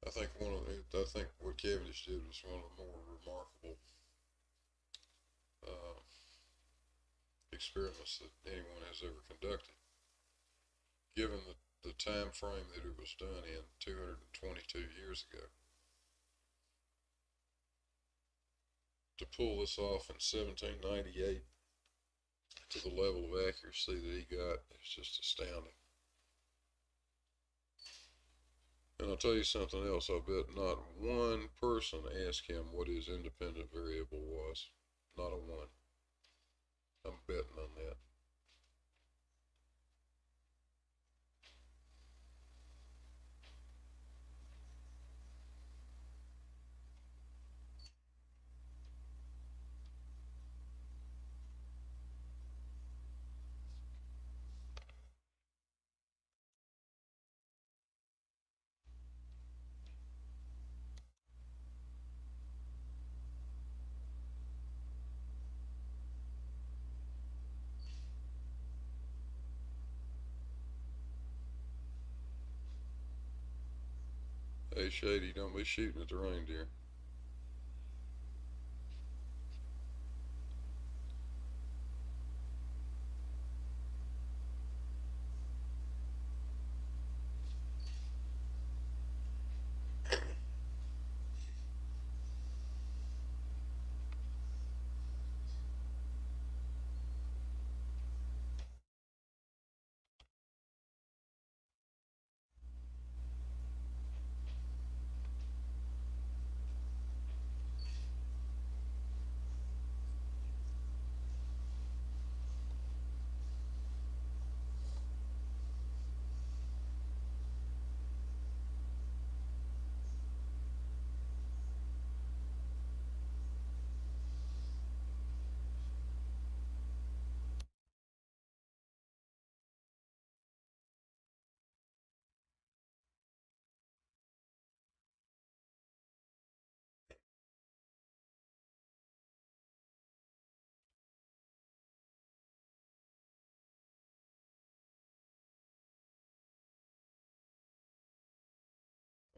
I think what Cavendish did was one of the more remarkable uh, experiments that anyone has ever conducted, given the time frame that it was done in 222 years ago. To pull this off in 1798 to the level of accuracy that he got is just astounding. And I'll tell you something else. I bet not one person asked him what his independent variable was. Not a one. I'm betting on that. Hey, Shady, don't be shooting at the reindeer.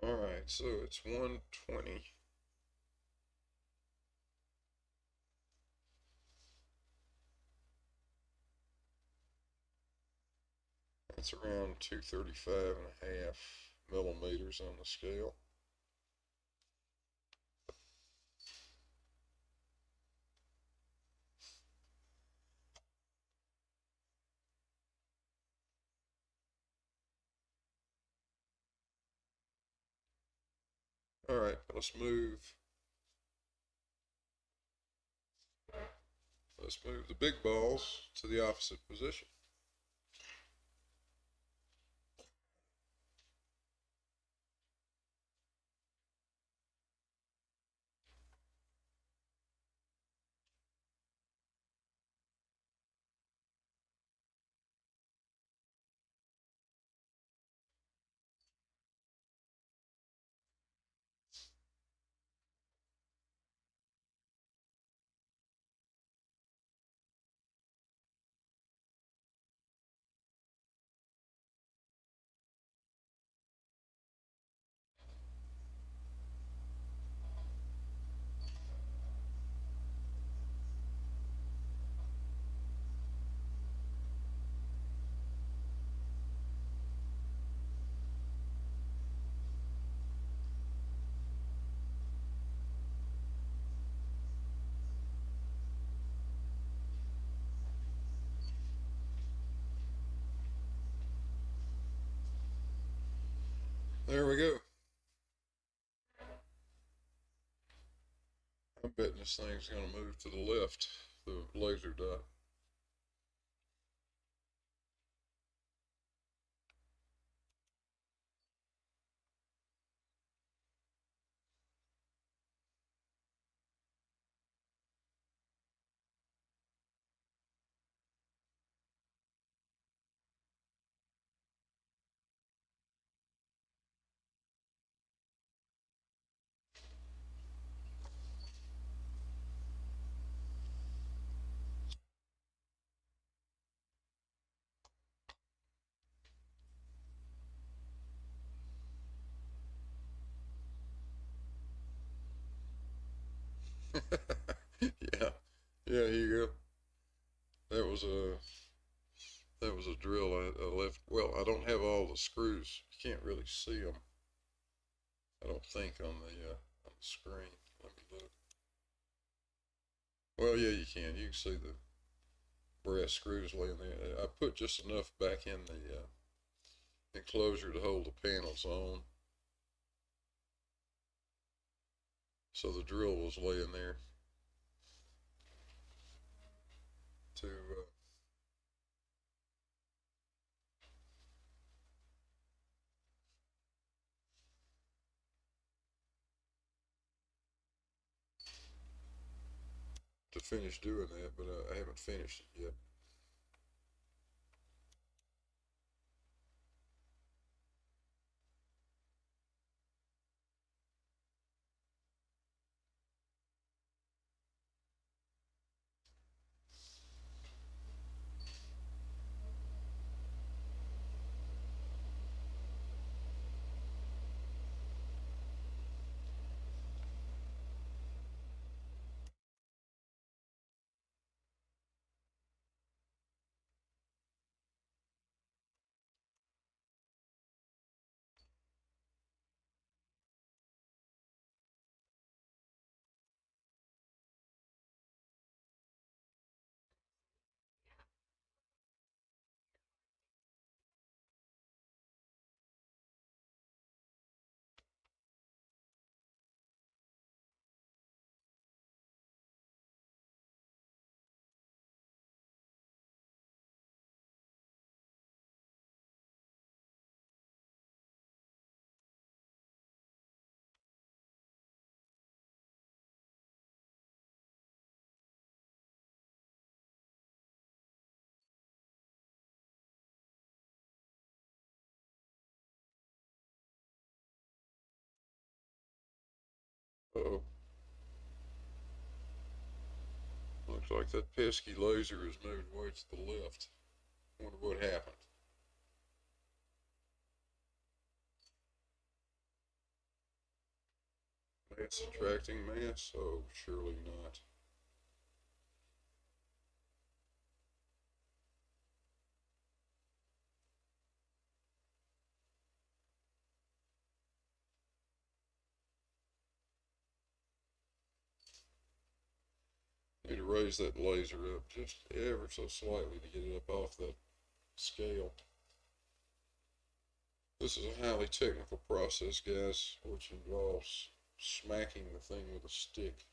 Alright, so it's 120. That's around 235.5 millimeters on the scale. Alright, let's move the big balls to the opposite position. There we go. I'm betting this thing's going to move to the left, the laser dot. Yeah, yeah, here you go. That was a that was a drill I left. Well, I don't have all the screws. You can't really see them. I don't think on the screen. Let me look. Well, yeah, you can. You can see the brass screws laying there. I put just enough back in the enclosure to hold the panels on. So the drill was laying there to finish doing that, but I haven't finished it yet. Uh-oh. Looks like that pesky laser has moved way to the left. Wonder what happened. Mass attracting mass? Oh, surely not. Need to raise that laser up just ever so slightly to get it up off the scale. This is a highly technical process, guys, which involves smacking the thing with a stick.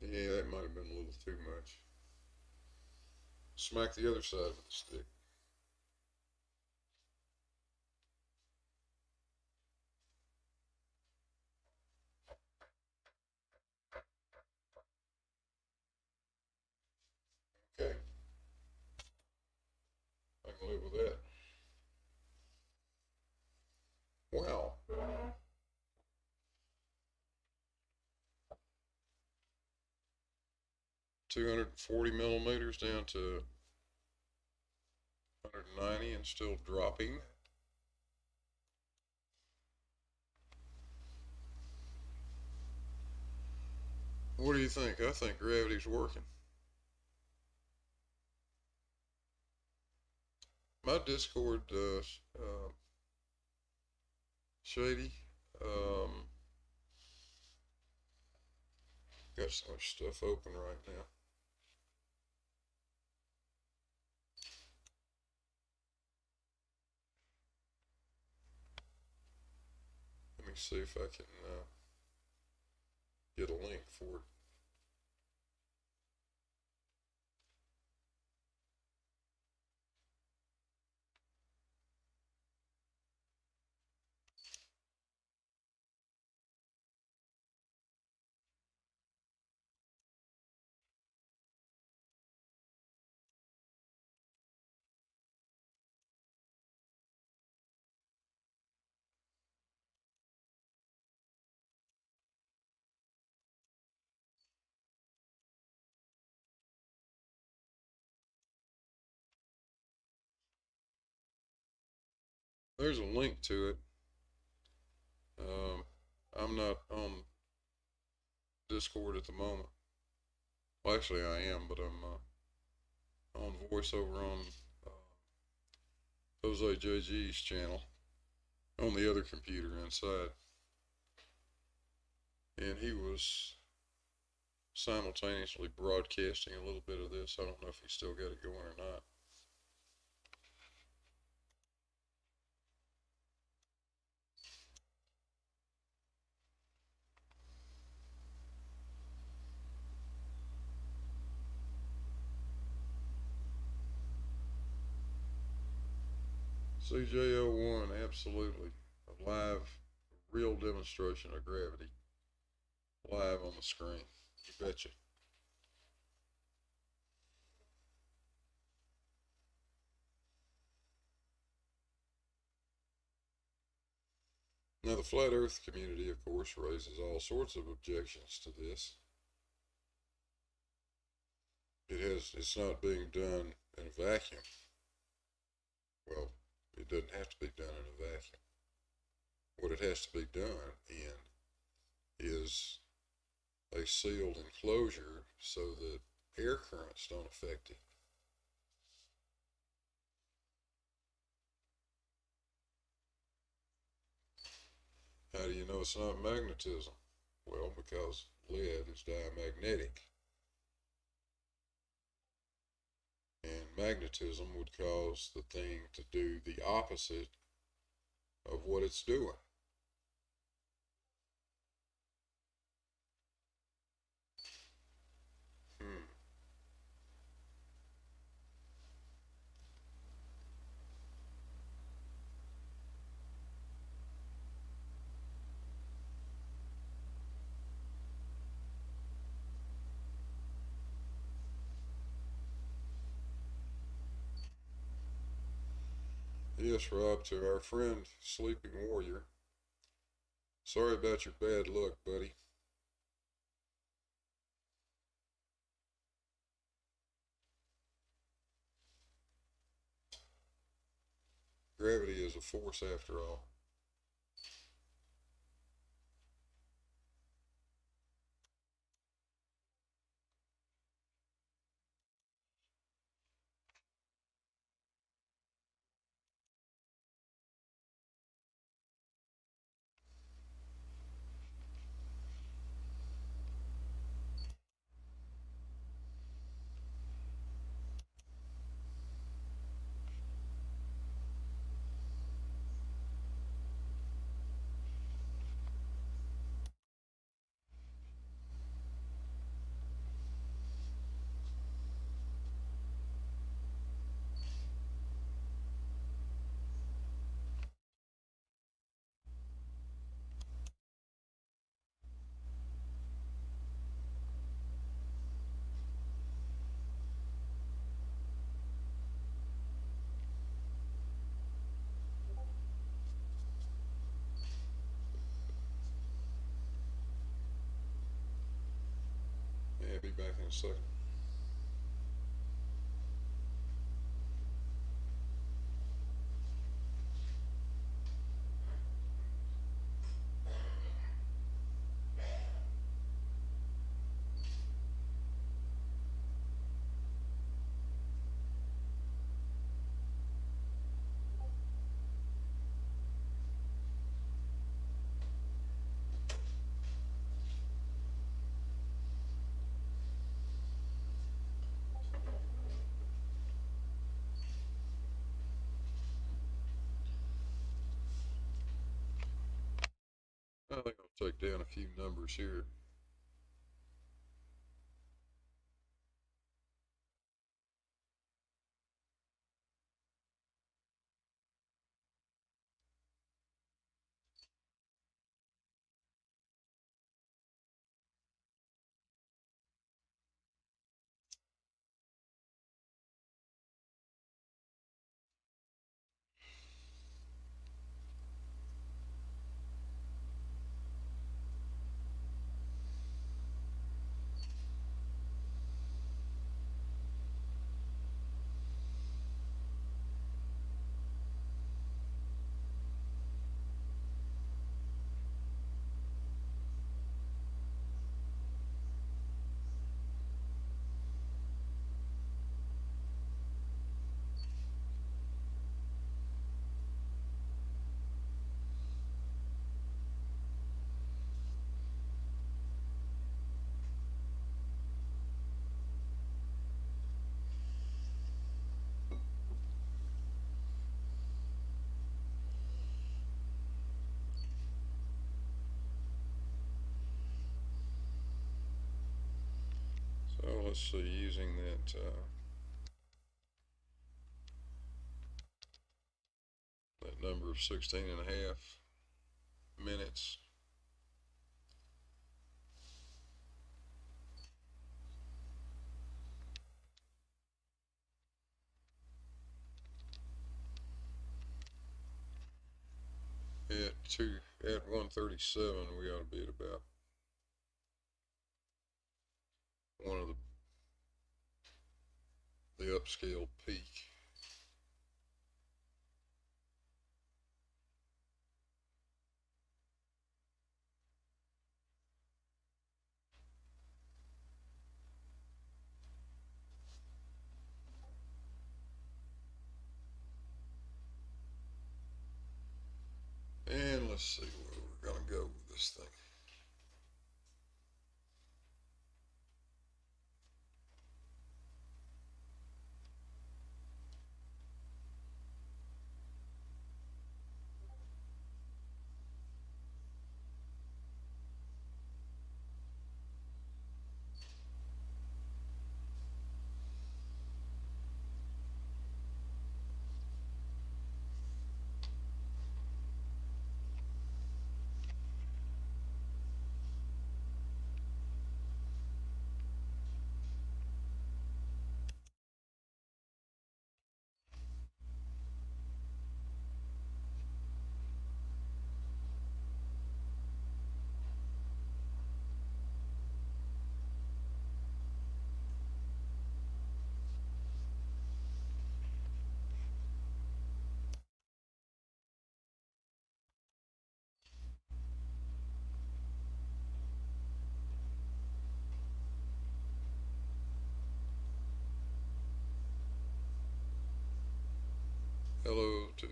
Yeah, that might have been a little too much. Smack the other side with the stick. Okay, I can live with that. Wow. 240 millimeters down to 190 and still dropping. What do you think? I think gravity's working. My Discord shady. Um, got so much stuff open right now. Let me see if I can get a link for it. There's a link to it. Um, I'm not on Discord at the moment. Well, actually, I am, but I'm on voiceover on uh, Jose JG's channel on the other computer inside. And he was simultaneously broadcasting a little bit of this. I don't know if he still got it going or not. CJ01, absolutely. A live, real demonstration of gravity. Live on the screen. You betcha. Now, the flat earth community, of course, raises all sorts of objections to this. It's not being done in a vacuum. Well, it doesn't have to be done in a vacuum. What it has to be done in is a sealed enclosure so that air currents don't affect it. How do you know it's not magnetism? Well, because lead is diamagnetic. And magnetism would cause the thing to do the opposite of what it's doing. Hmm. Yes, Rob, to our friend Sleeping Warrior. Sorry about your bad luck, buddy. Gravity is a force after all. Yeah, I'll be back in a second. I think I'll take down a few numbers here. So let's see, using that number of 16 and a half minutes. At 137, we ought to be at about one of the upscale peak. And let's see where we're gonna go with this thing. Hello to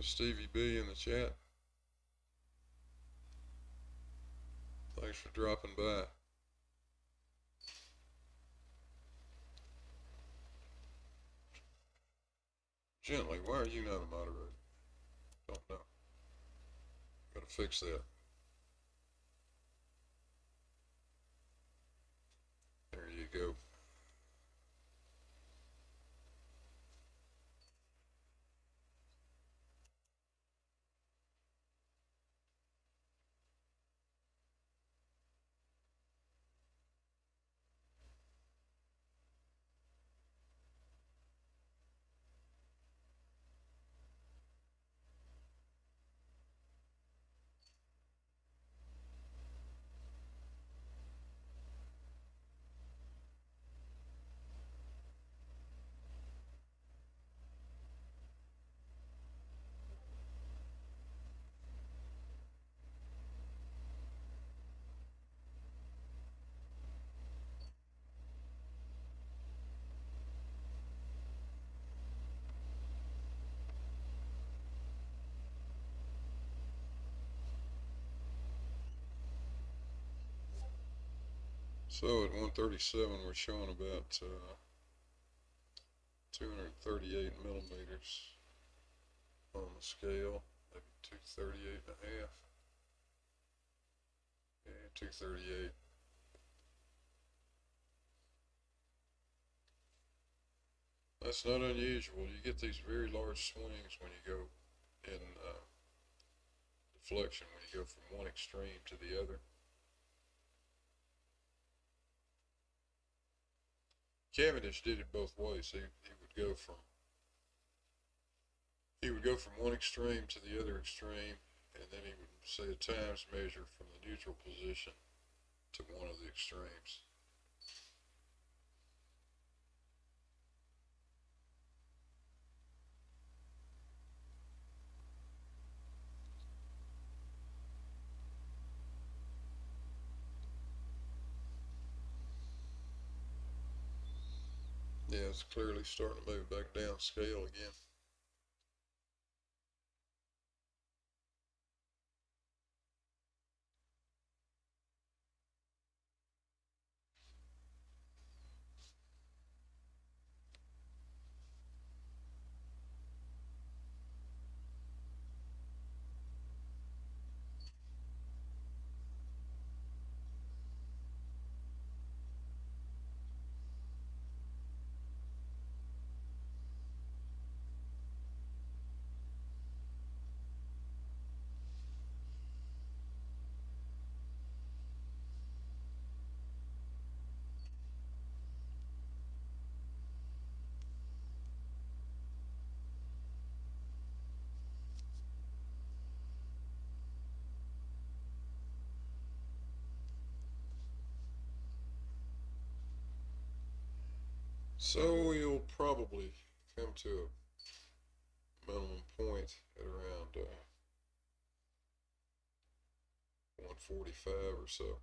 Stevie B in the chat. Thanks for dropping by. Gently, why are you not a moderator? Don't know. Gotta fix that. There you go. So at 137, we're showing about 238 millimeters on the scale, maybe 238 and a half. Yeah, 238. That's not unusual. You get these very large swings when you go in deflection, when you go from one extreme to the other. Cavendish did it both ways. He would go from one extreme to the other extreme, and then he would say a times measure from the neutral position to one of the extremes. Yeah, it's clearly starting to move back down scale again. So we'll probably come to a minimum point at around 145 or so.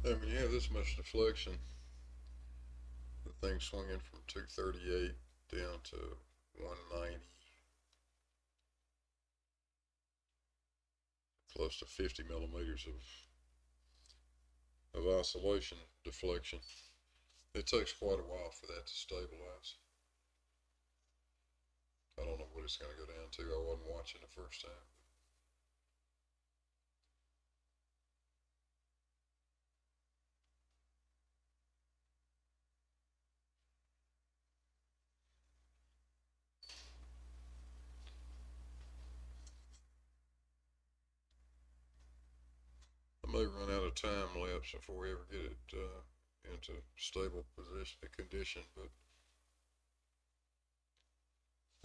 And when you have this much deflection, the thing swinging from 238 down to 190, close to 50 millimeters of oscillation deflection. It takes quite a while for that to stabilize. I don't know what it's going to go down to. I wasn't watching the first time. I may run out of time lapse before we ever get it into stable condition, but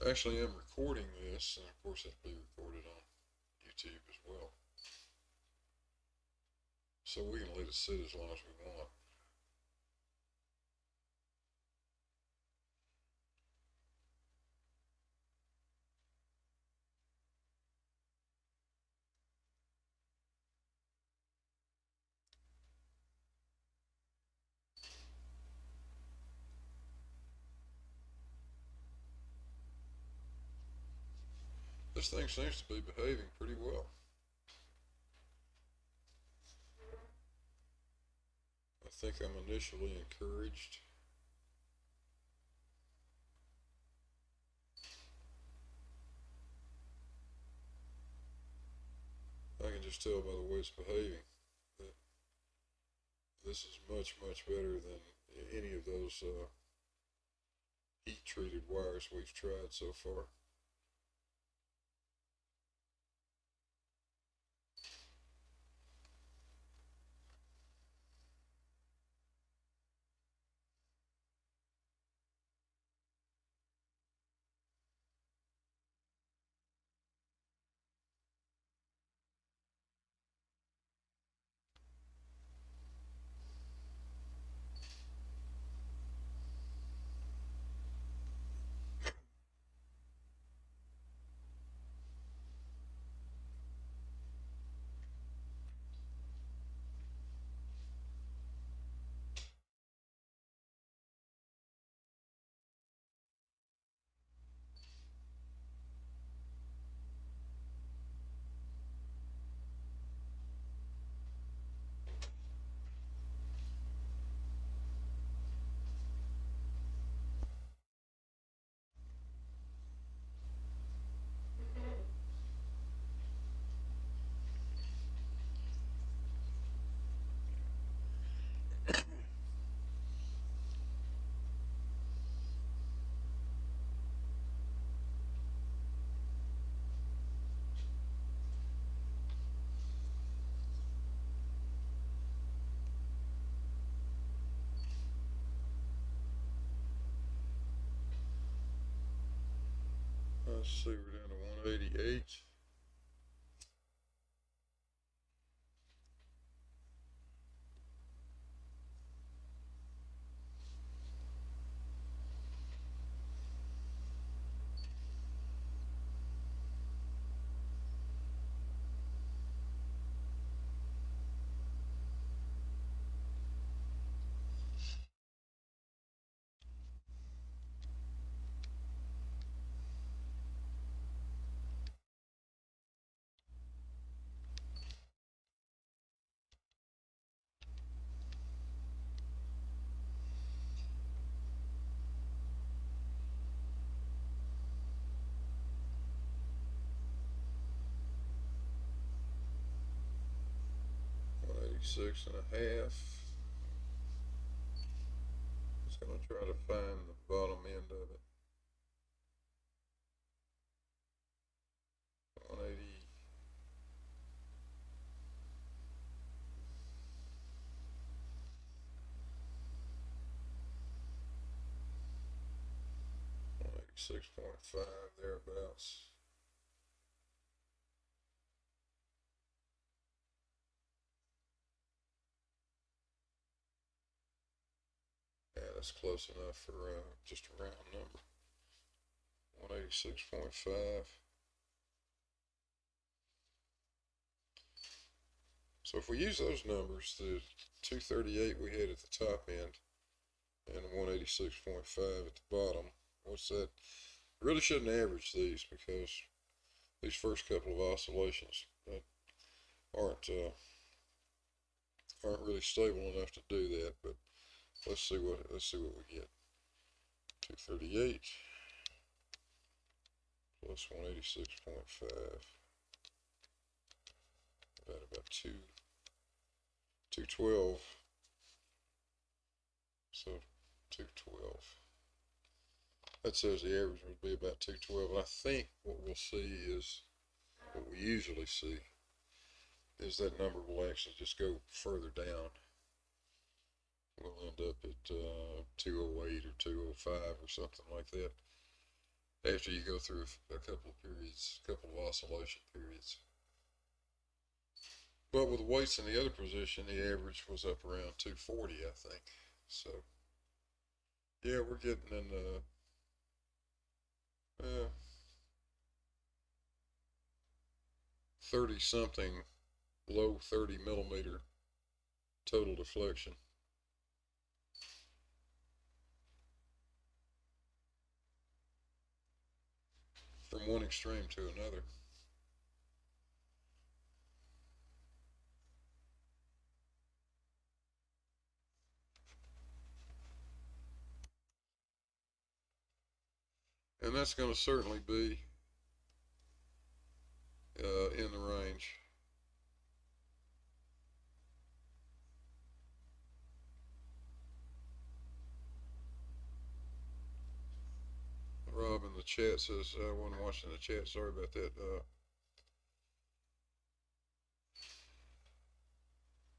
I actually am recording this, and of course it'll be recorded on YouTube as well. So we can let it sit as long as we want. This thing seems to be behaving pretty well. I think I'm initially encouraged. I can just tell by the way it's behaving that this is much, much better than any of those heat-treated wires we've tried so far. Let's see, we're down to 188. Six and a half. Just gonna try to find the bottom end of it. 180. 186.5 thereabouts. Yeah, that's close enough for just a round number. 186.5. So if we use those numbers, the 238 we had at the top end and 186.5 at the bottom, what's that? Really shouldn't average these because these first couple of oscillations aren't aren't really stable enough to do that. But let's see what we get. 238 plus 186.5. About 212. So 212. That says the average would be about 212. And I think what we'll see is what we usually see is that number will actually just go further down. We'll end up at 208 or 205 or something like that after you go through a couple of periods, a couple of oscillation periods. But with the weights in the other position, the average was up around 240, I think. So, yeah, we're getting in the 30 something, low 30 millimeter total deflection. From one extreme to another. And that's going to certainly be in the range. Rob in the chat says, I wasn't watching the chat, sorry about that.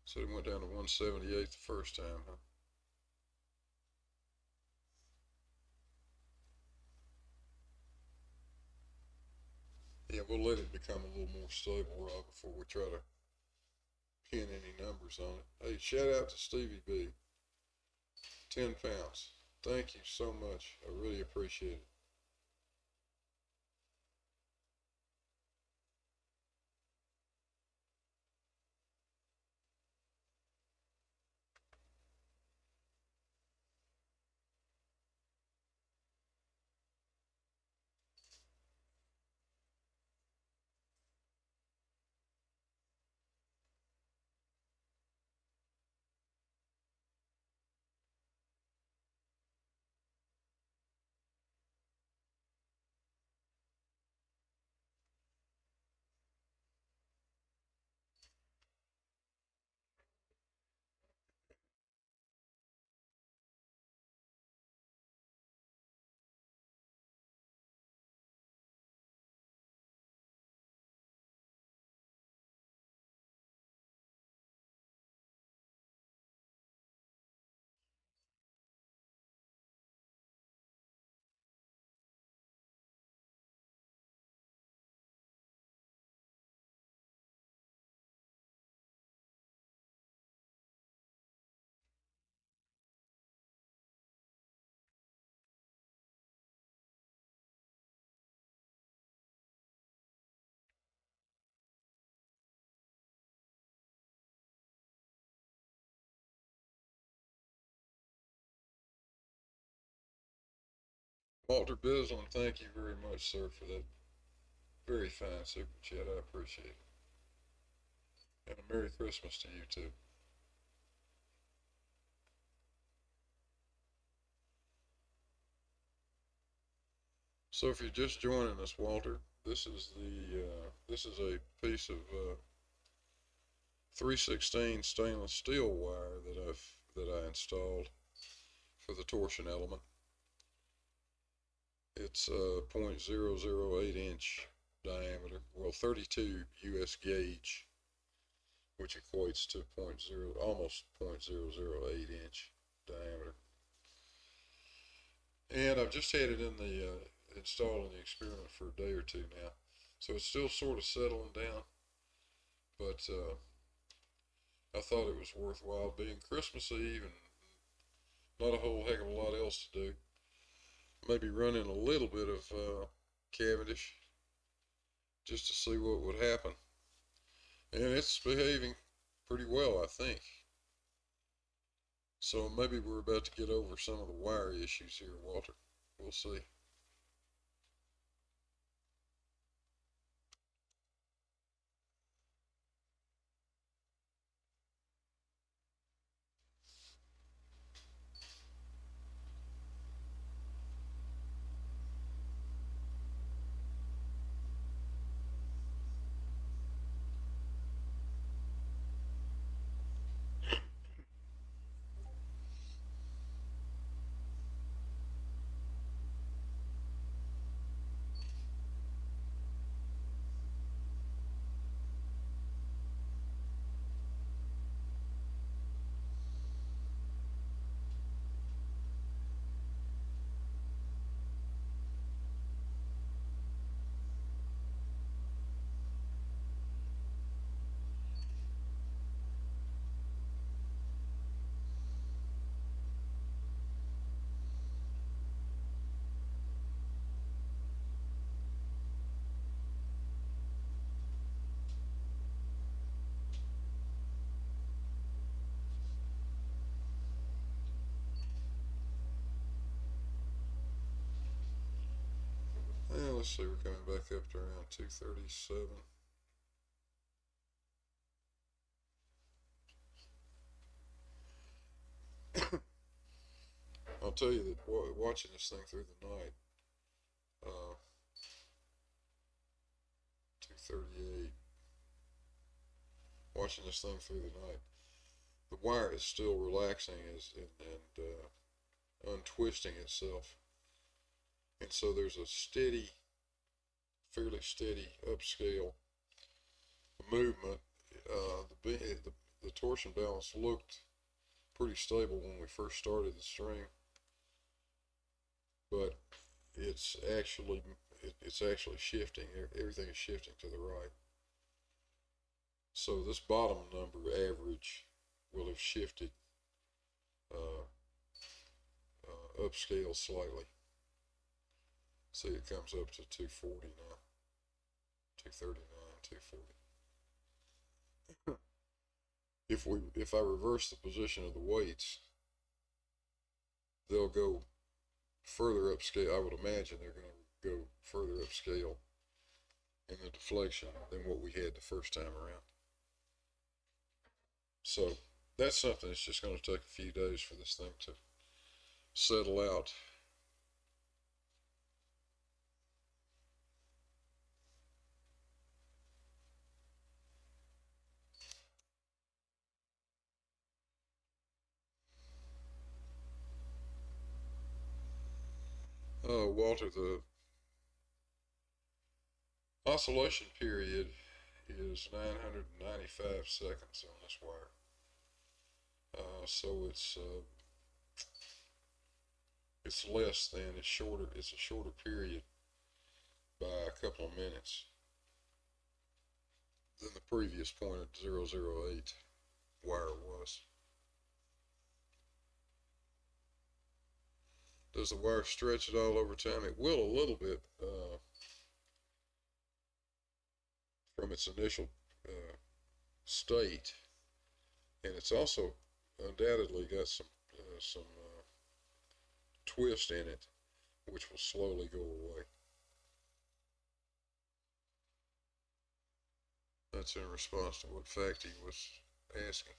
So it went down to 178 the first time, huh? Yeah, we'll let it become a little more stable, Rob, before we try to pin any numbers on it. Hey, shout out to Stevie B. 10 pounds. Thank you so much. I really appreciate it. Walter Bislin, thank you very much, sir, for that very fine super chat. I appreciate it. And a Merry Christmas to you, too. So if you're just joining us, Walter, this is a piece of 316 stainless steel wire that I installed for the torsion element. It's 0.008 inch diameter, well 32 US gauge, which equates to almost 0.008 inch diameter. And I've just had it in the installed in the experiment for a day or two now, so it's still sort of settling down. But I thought it was worthwhile being Christmas Eve and not a whole heck of a lot else to do. Maybe run in a little bit of Cavendish just to see what would happen. And it's behaving pretty well, I think. So maybe we're about to get over some of the wire issues here, Walter. We'll see. let's see, we're coming back up to around 237. I'll tell you that watching this thing through the night, 238, watching this thing through the night, the wire is still relaxing and untwisting itself. And so there's a steady, fairly steady upscale movement. The torsion balance looked pretty stable when we first started the string, but it's actually shifting. Everything is shifting to the right. So this bottom number average will have shifted upscale slightly. See, it comes up to 240 now, 239, 240. If I reverse the position of the weights, they'll go further upscale. I would imagine they're going to go further upscale in the deflection than what we had the first time around. So that's something that's just going to take a few days for this thing to settle out. Walter, the oscillation period is 995 seconds on this wire. So it's less than, it's shorter, it's a shorter period by a couple of minutes than the previous point at 008 wire was. Does the wire stretch at all over time? It will a little bit from its initial state, and it's also undoubtedly got some twist in it, which will slowly go away. That's in response to what fact he was asking.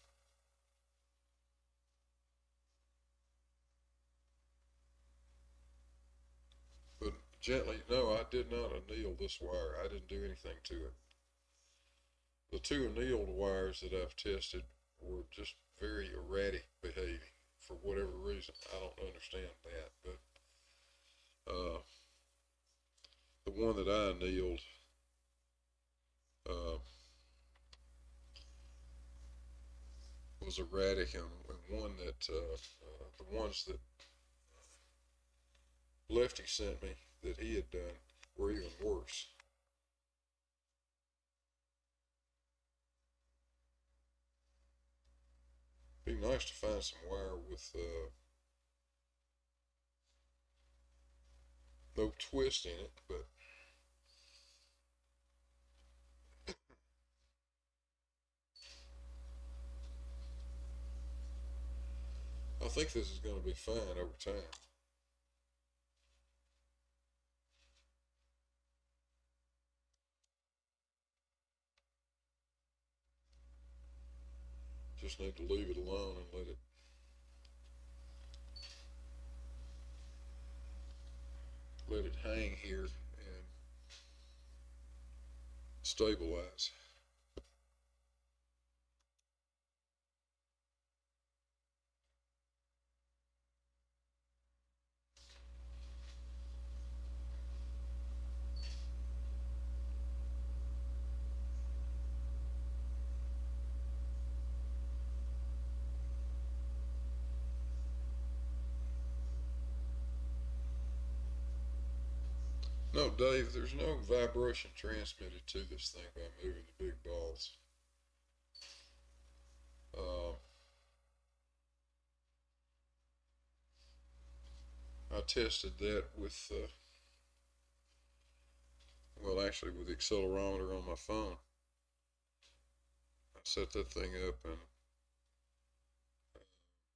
But gently, no, I did not anneal this wire. I didn't do anything to it. The two annealed wires that I've tested were just very erratic behaving for whatever reason. I don't understand that, but the one that I annealed was erratic, and one that the ones that Lefty sent me that he had done were even worse. Be nice to find some wire with no twist in it, but I think this is going to be fine over time. Just need to leave it alone and let it hang here and stabilize. No, Dave, there's no vibration transmitted to this thing by moving the big balls. I tested that with, well, actually with the accelerometer on my phone. I set that thing up and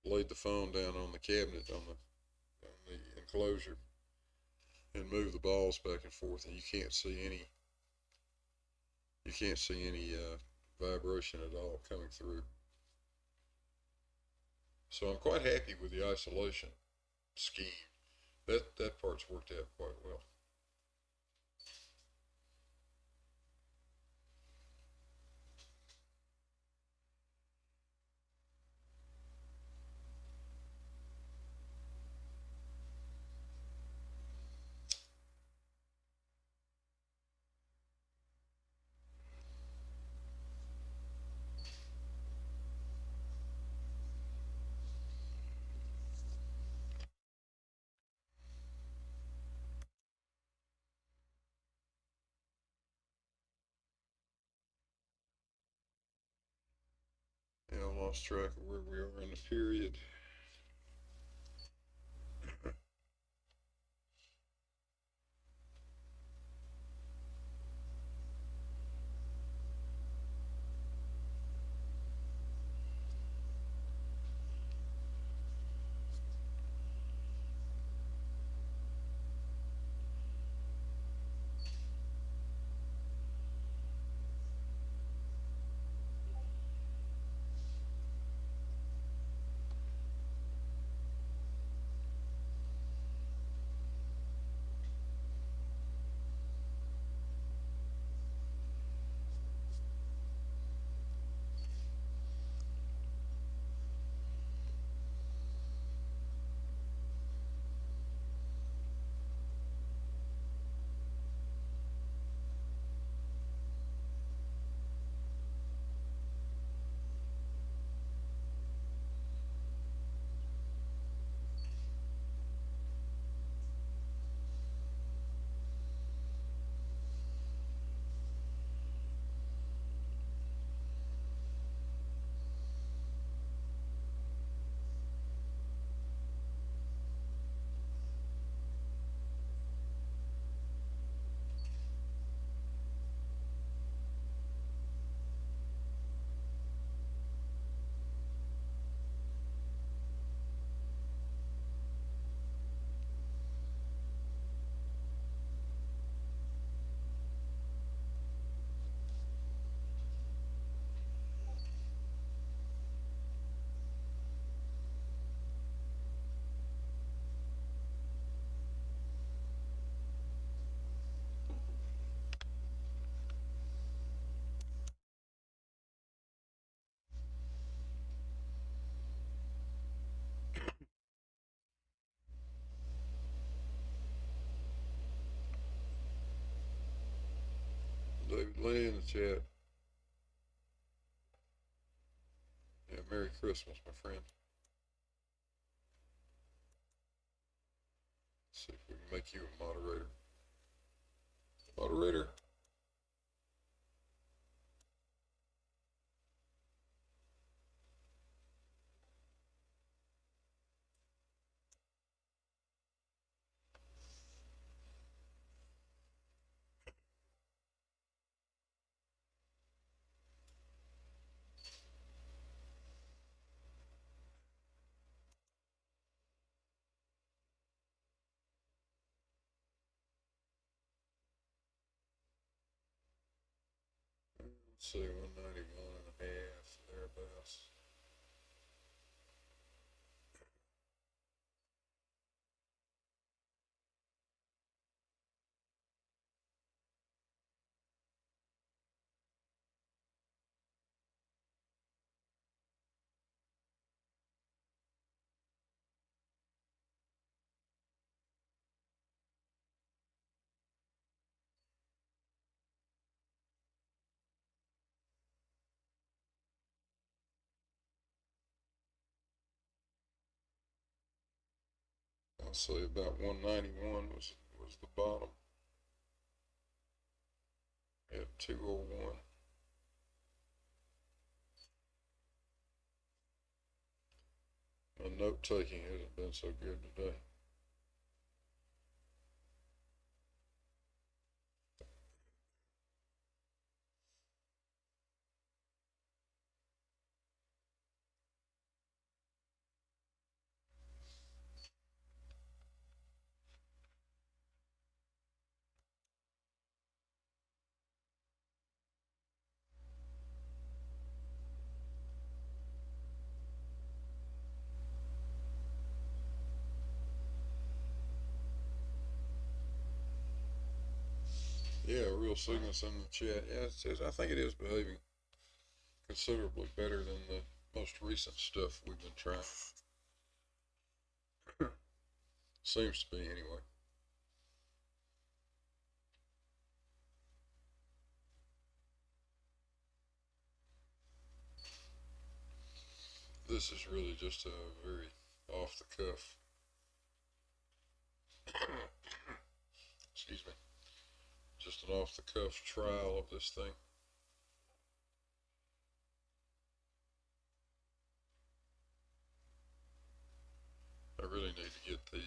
laid the phone down on the cabinet on the enclosure, and move the balls back and forth, and you can't see any vibration at all coming through. So I'm quite happy with the isolation scheme. That part's worked out quite well. Yeah, I lost track of where we are in the period. David Lee in the chat. Yeah, Merry Christmas, my friend. Let's see if we can make you a moderator. Moderator. Let's see, 191 and a half, thereabouts. I'll say about 191 was the bottom at 201. My note taking hasn't been so good today. Yeah, real signals in the chat. Yeah, I think it is behaving considerably better than the most recent stuff we've been trying. Seems to be, anyway. This is really just a very off the cuff, excuse me, just an off the cuff trial of this thing. I really need to get the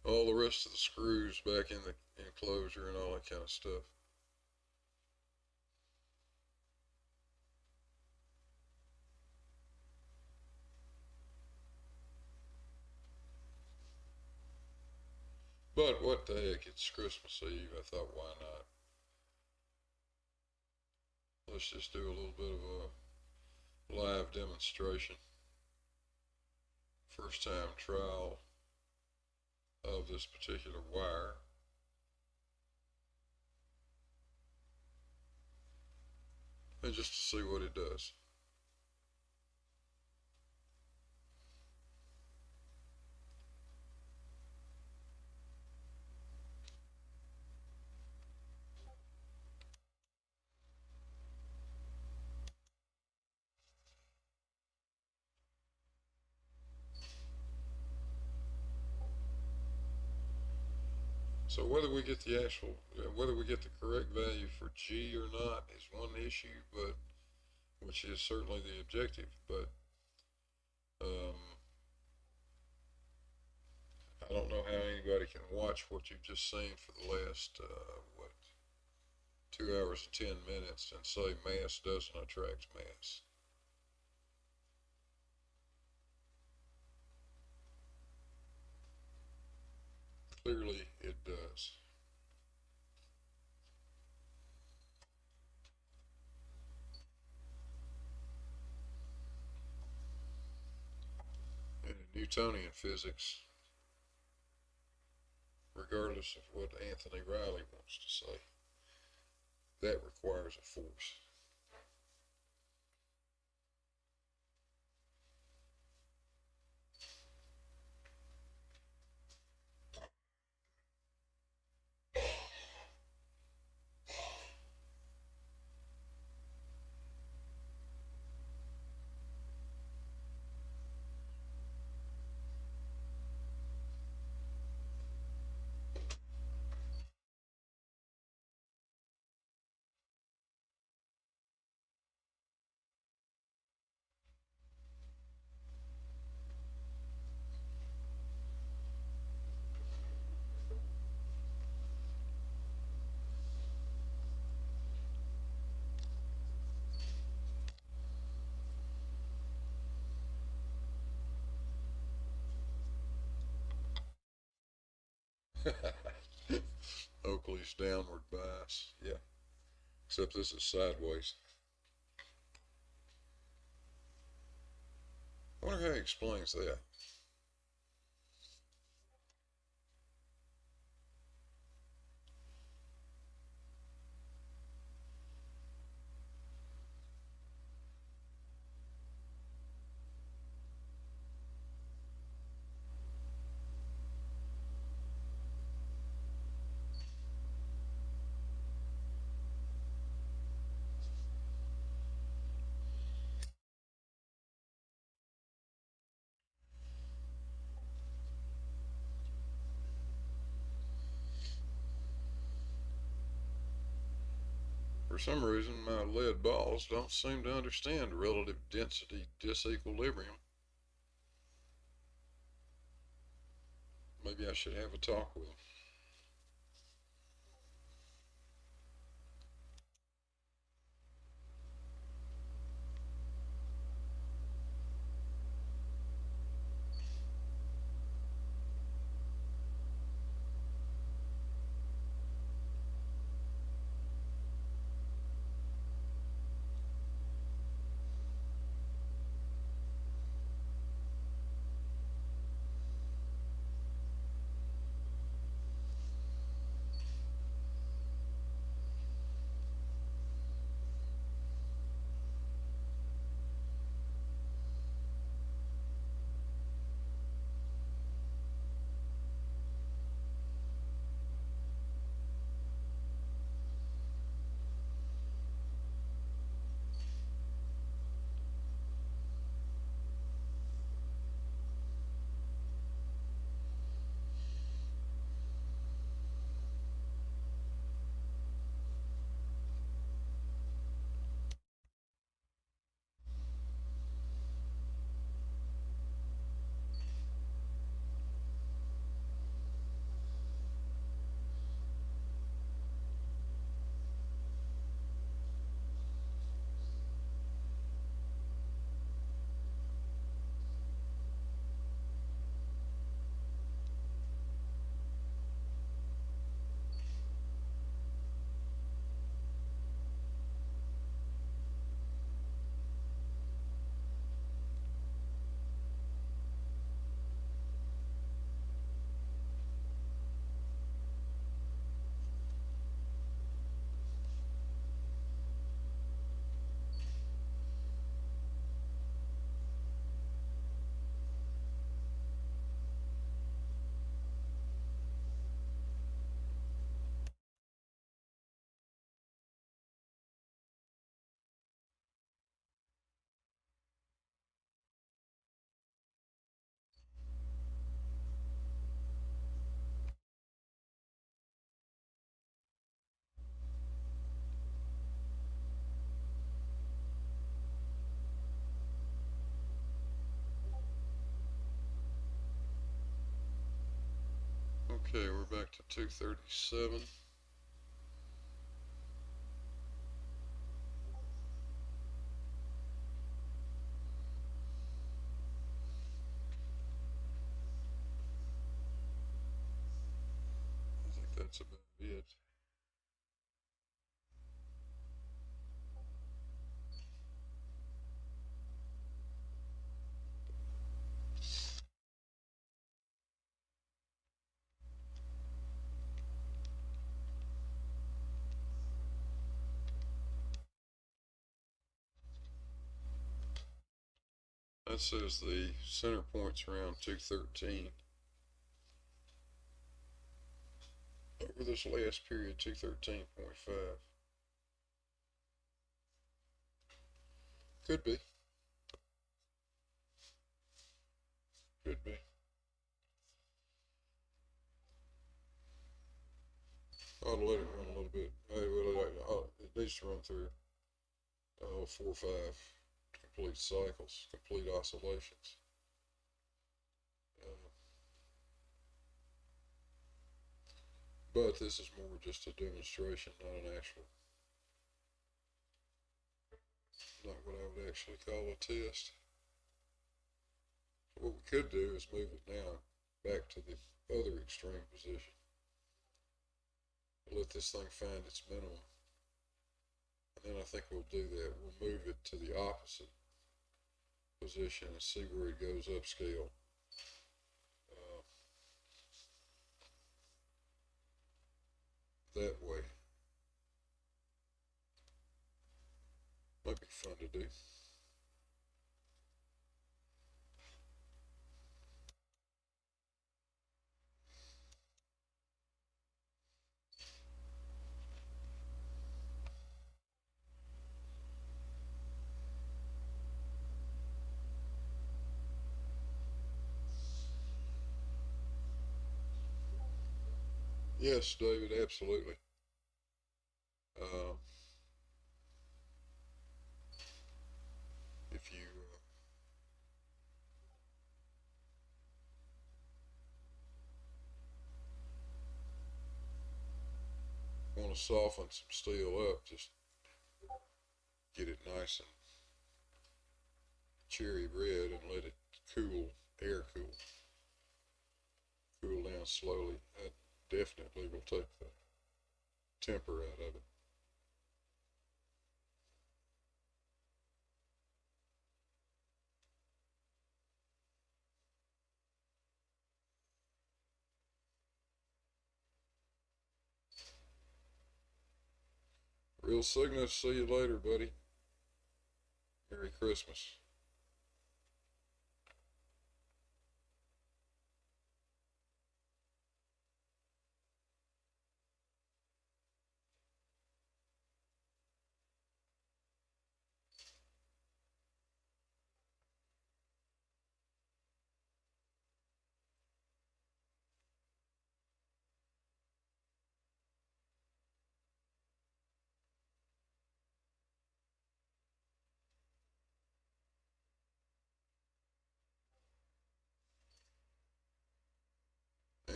all the rest of the screws back in the enclosure and all that kind of stuff. But what the heck, it's Christmas Eve. I thought, why not? Let's just do a little bit of a live demonstration. First time trial of this particular wire. And just to see what it does. So whether we get the whether we get the correct value for G or not is one issue, but which is certainly the objective. But I don't know how anybody can watch what you've just seen for the last 2 hours and 10 minutes and say mass doesn't attract mass. Clearly, it does. And in Newtonian physics, regardless of what Anthony Riley wants to say, that requires a force. Oakley's downward bias, yeah. Except this is sideways. I wonder how he explains that. For some reason, my lead balls don't seem to understand relative density disequilibrium. Maybe I should have a talk with them. Okay, we're back to 237. I think that's about it. That says the center point's around 213. Over this last period, 213.5. Could be. Could be. I'll let it run a little bit. It needs to run through 4 or 5 complete cycles, complete oscillations. Uh, but this is more just a demonstration, not an actual, not what I would actually call a test. So what we could do is move it now back to the other extreme position. Let this thing find its minimum. And then I think we'll do that. We'll move it to the opposite position and see where it goes upscale. That way. Might be fun to do. Yes, David, absolutely. Um, if you want to soften some steel up, just get it nice and cherry red and let it cool, air cool down slowly. That definitely will take the temper out of it. Real Cygnus, see you later, buddy. Merry Christmas.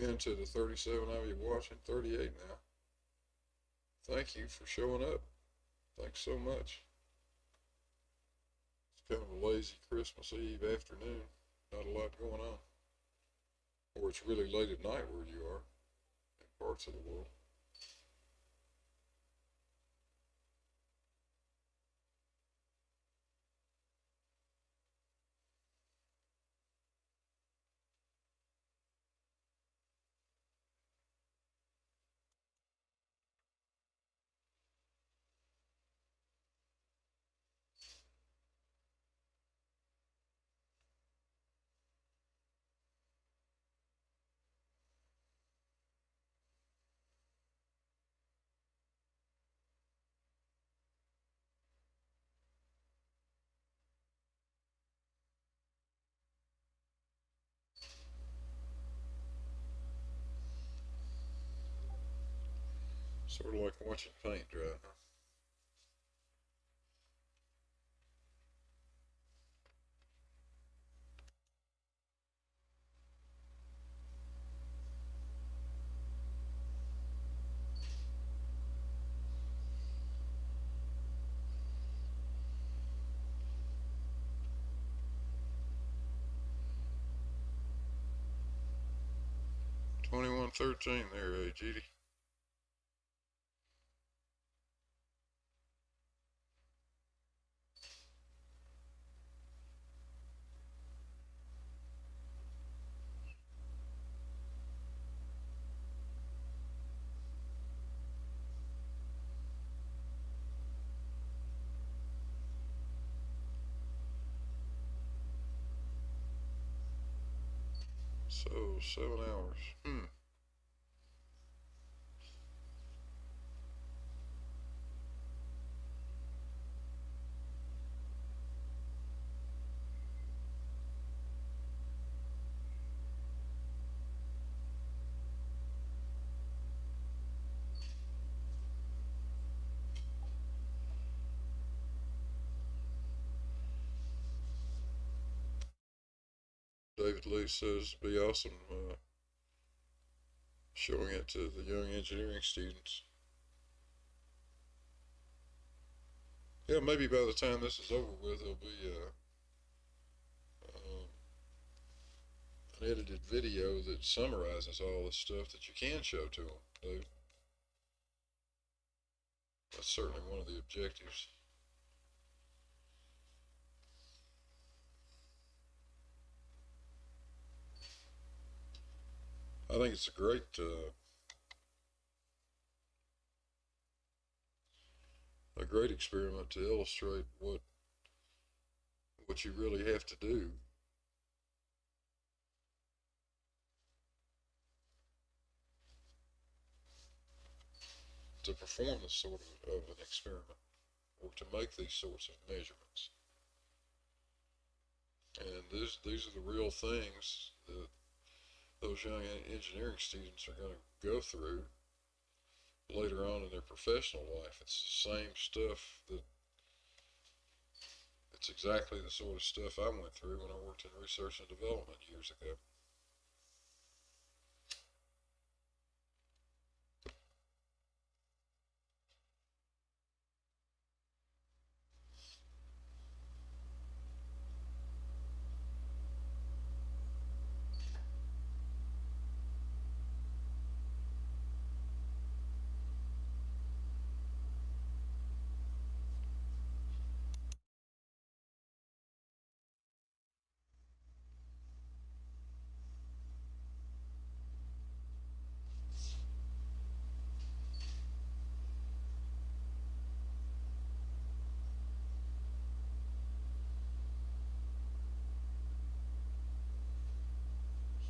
And to the 37 of you watching, 38 now. Thank you for showing up. Thanks so much. It's kind of a lazy Christmas Eve afternoon. Not a lot going on. Or it's really late at night where you are in parts of the world. Sort of like watching paint dry, huh? 2113 there, Judy. So 7 hours. David Lee says it'd be awesome showing it to the young engineering students. Yeah, maybe by the time this is over with, there'll be an edited video that summarizes all the stuff that you can show to them, Dave. That's certainly one of the objectives. I think it's a great experiment to illustrate what you really have to do to perform this sort of an experiment or to make these sorts of measurements. And these are the real things that those young engineering students are going to go through later on in their professional life. It's the same stuff it's exactly the sort of stuff I went through when I worked in research and development years ago.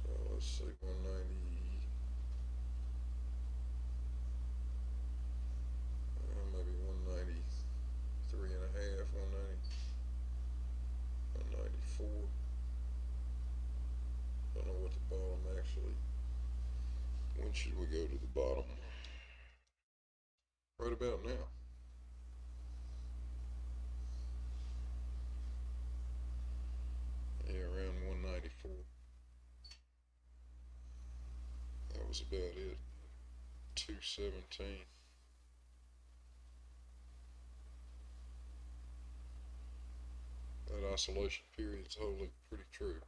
So let's see, 190, maybe 193 and a half, 194. I don't know what the bottom actually, when should we go to the bottom? Right about now. Yeah, around 194. That was about it. 217. That oscillation period is wholly pretty true.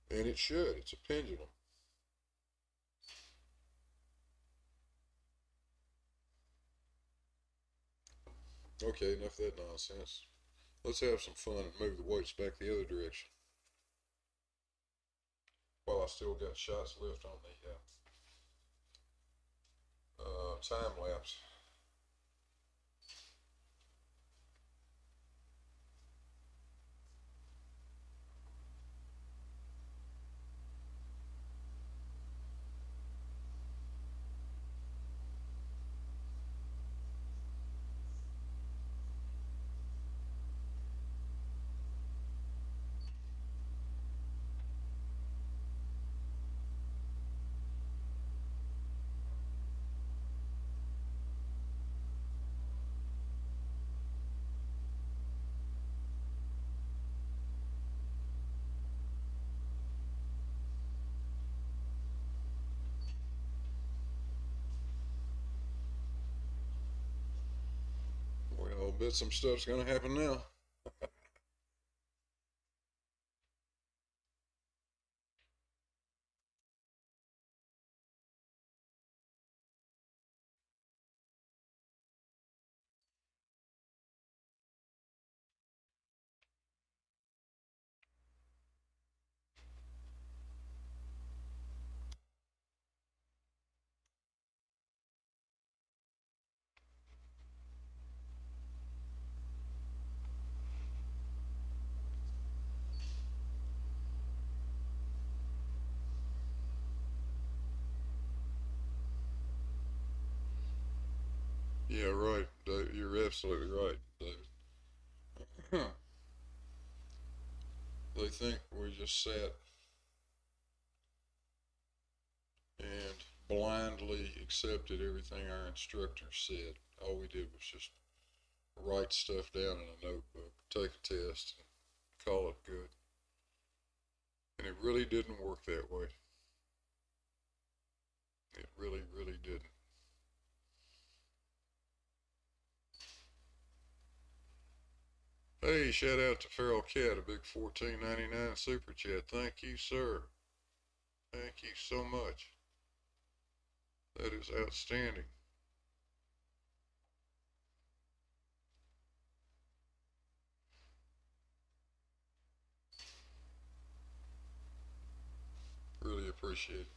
And it should. It's a pendulum. Okay, enough of that nonsense. Let's have some fun and move the weights back the other direction. While I still got shots left on the time lapse. Well, I'll bet some stuff's gonna happen now. Yeah, right, David. You're absolutely right, David. They think we just sat and blindly accepted everything our instructor said. All we did was just write stuff down in a notebook, take a test, and call it good. And it really didn't work that way. It really, really didn't. Hey, shout out to Feral Cat, a big $14.99 super chat. Thank you, sir. Thank you so much. That is outstanding. Really appreciate it.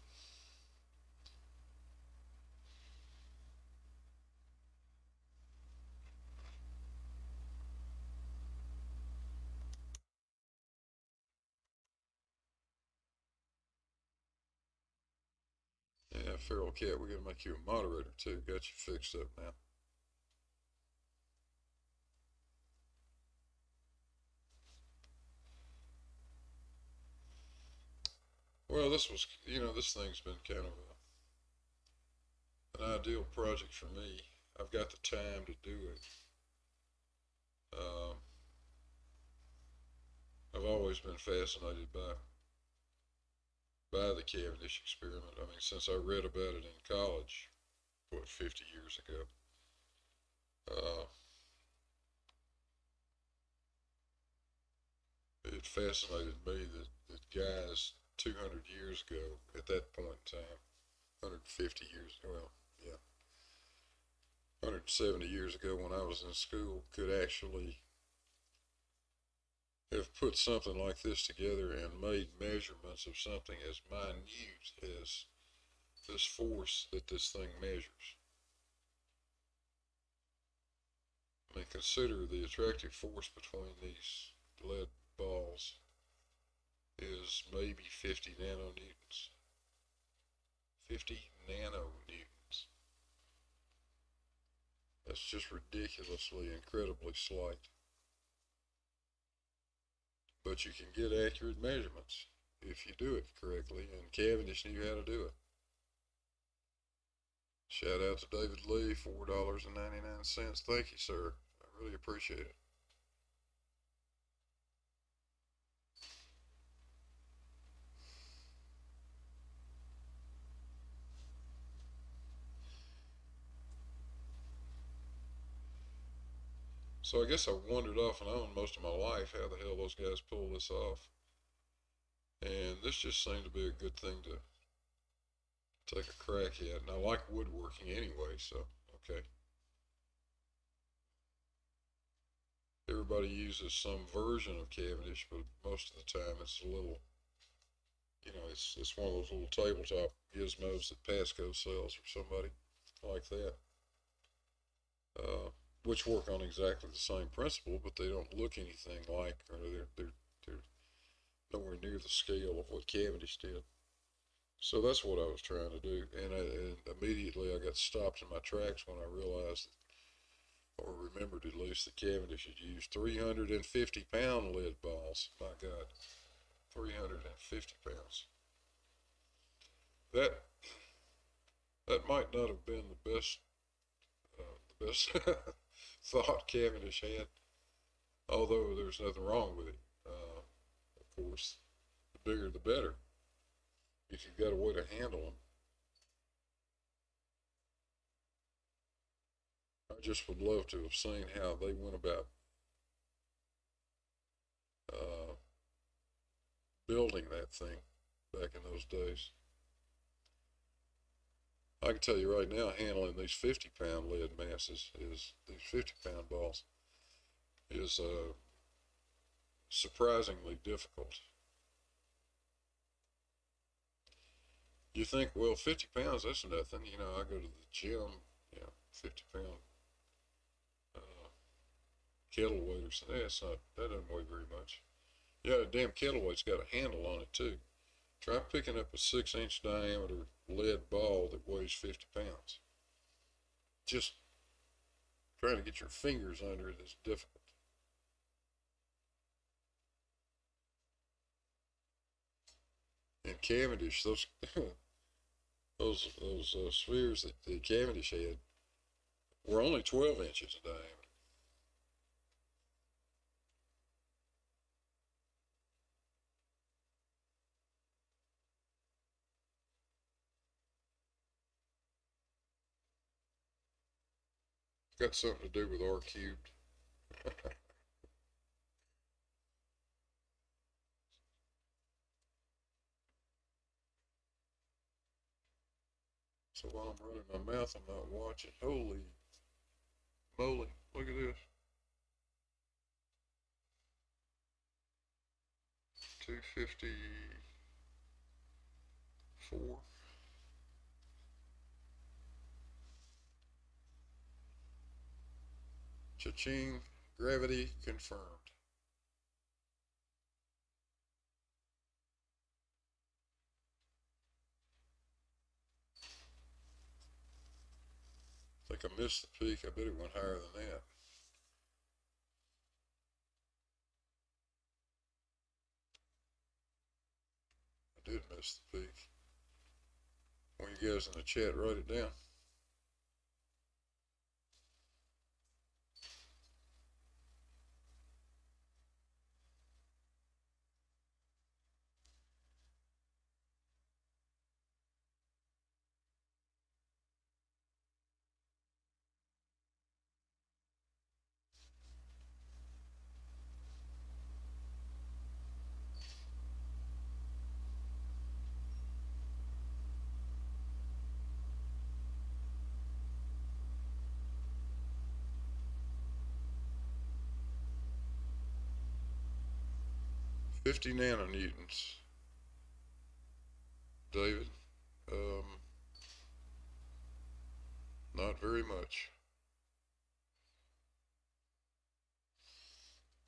Yeah, Feral Cat, we're gonna make you a moderator too. Got you fixed up now. Well, this thing's been kind of an ideal project for me. I've got the time to do it. Um, I've always been fascinated by the Cavendish experiment. I mean, since I read about it in college, 50 years ago. Uh, it fascinated me that guys 200 years ago, at that point in time, 150 years, well, yeah, 170 years ago when I was in school, could actually have put something like this together and made measurements of something as minute as this force that this thing measures. I mean, consider the attractive force between these lead balls is maybe 50 nanonewtons. 50 nanonewtons. That's just ridiculously, incredibly slight. But you can get accurate measurements if you do it correctly, and Cavendish knew how to do it. Shout out to David Lee, $4.99. Thank you, sir. I really appreciate it. So I guess I wandered off and on most of my life how the hell those guys pull this off. And this just seemed to be a good thing to take a crack at. And I like woodworking anyway, so okay. Everybody uses some version of Cavendish, but most of the time it's a little, it's one of those little tabletop gizmos that Pasco sells or somebody like that. Which work on exactly the same principle, but they don't look anything like, or they're nowhere near the scale of what Cavendish did. So that's what I was trying to do, and immediately I got stopped in my tracks when I realized, or remembered at least, that Cavendish had used 350-pound lead balls. My God, 350 pounds. That that might not have been the best thought Cavendish had, although there's nothing wrong with it. Of course, the bigger the better, if you've got a way to handle them. I just would love to have seen how they went about uh, building that thing back in those days. I can tell you right now, handling these 50-pound lead masses these 50-pound balls is surprisingly difficult. You think, well, 50 pounds, that's nothing. I go to the gym, 50-pound kettle weight or something. That doesn't weigh very much. Yeah, the damn kettle weight's got a handle on it, too. Try picking up a 6-inch diameter lead ball that weighs 50 pounds. Just Trying to get your fingers under it is difficult. And Cavendish, those those spheres that Cavendish had were only 12 inches in diameter. Got something to do with R cubed. So while I'm running my mouth, I'm not watching. Holy moly, look at this. 254. Cha-ching, gravity confirmed. I think I missed the peak. I bet it went higher than that. I did miss the peak. Well, you guys in the chat, write it down. $50 nanonewtons. David, not very much.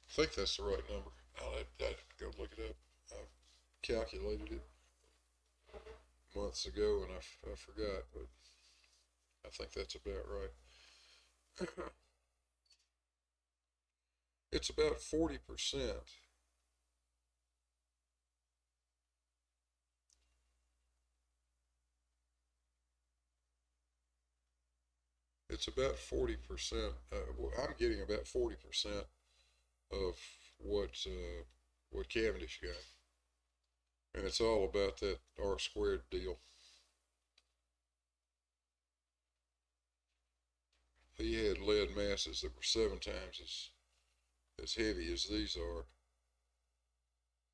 I think that's the right number. I'll have to go look it up. I've calculated it months ago and I forgot, but I think that's about right. It's about 40%. It's about 40%. Well, I'm getting about 40% of what Cavendish got, and it's all about that R squared deal. He had lead masses that were 7 times as heavy as these are,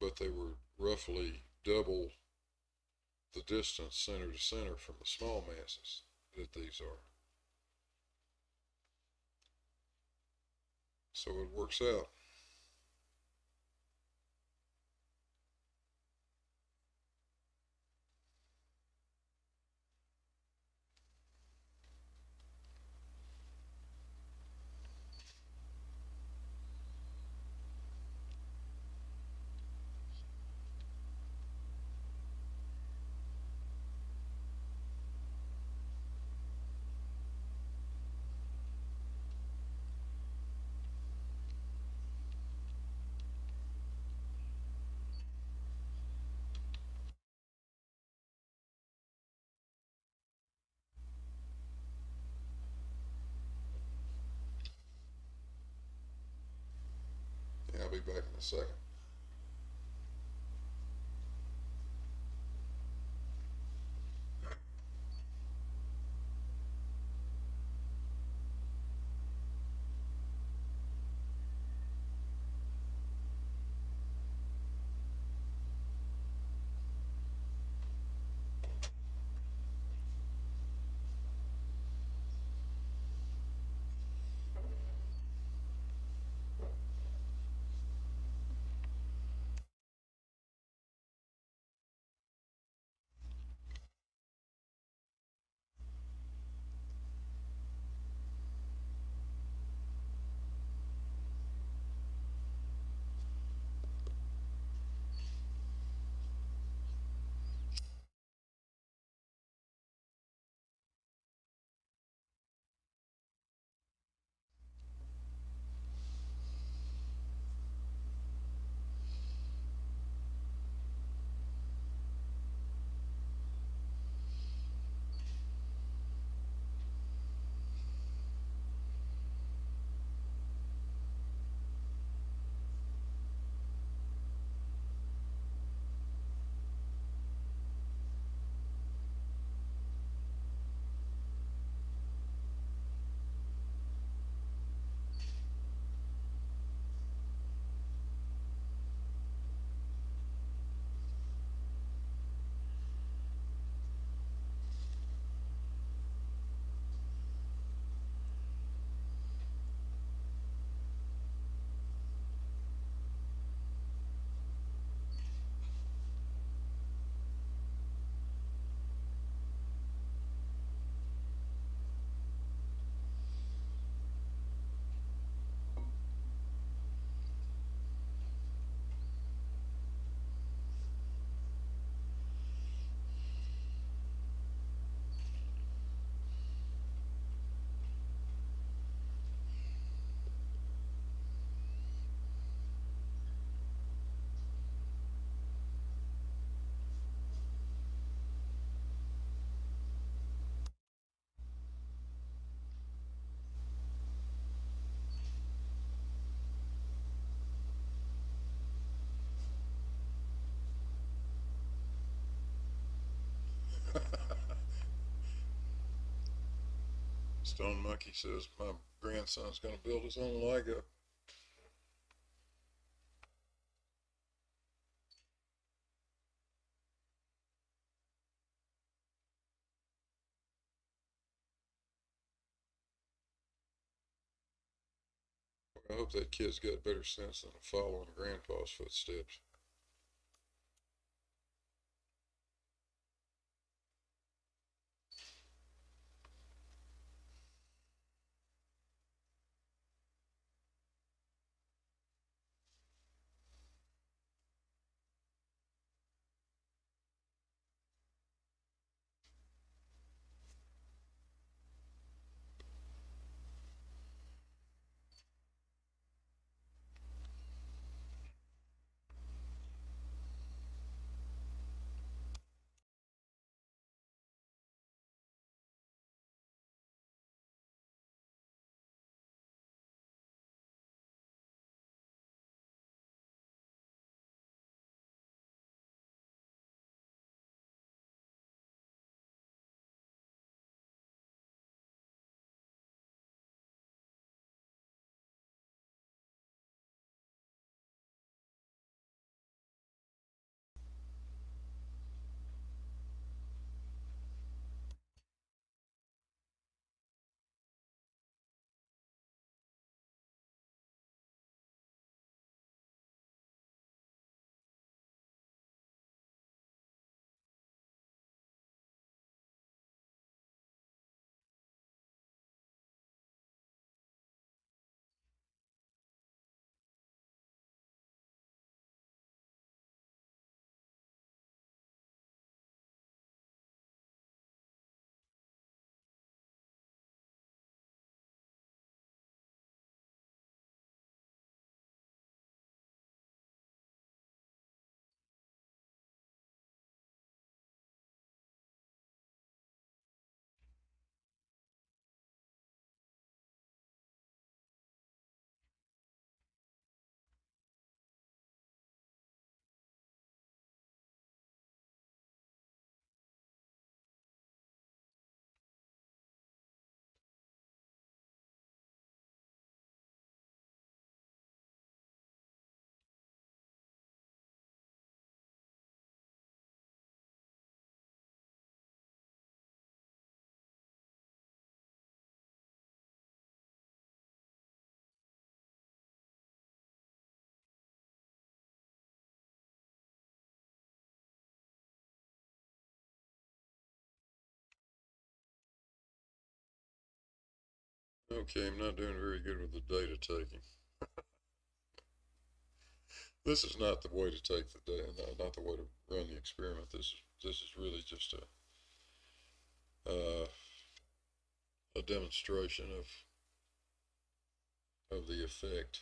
but they were roughly double the distance center to center from the small masses that these are. So it works out. Yeah, I'll be back in a second. Stone Monkey says my grandson's going to build his own Lego. I hope that kid's got better sense than following Grandpa's footsteps. Okay, I'm not doing very good with the data taking. This is not the way to take the data, not the way to run the experiment. This is really just a demonstration of the effect.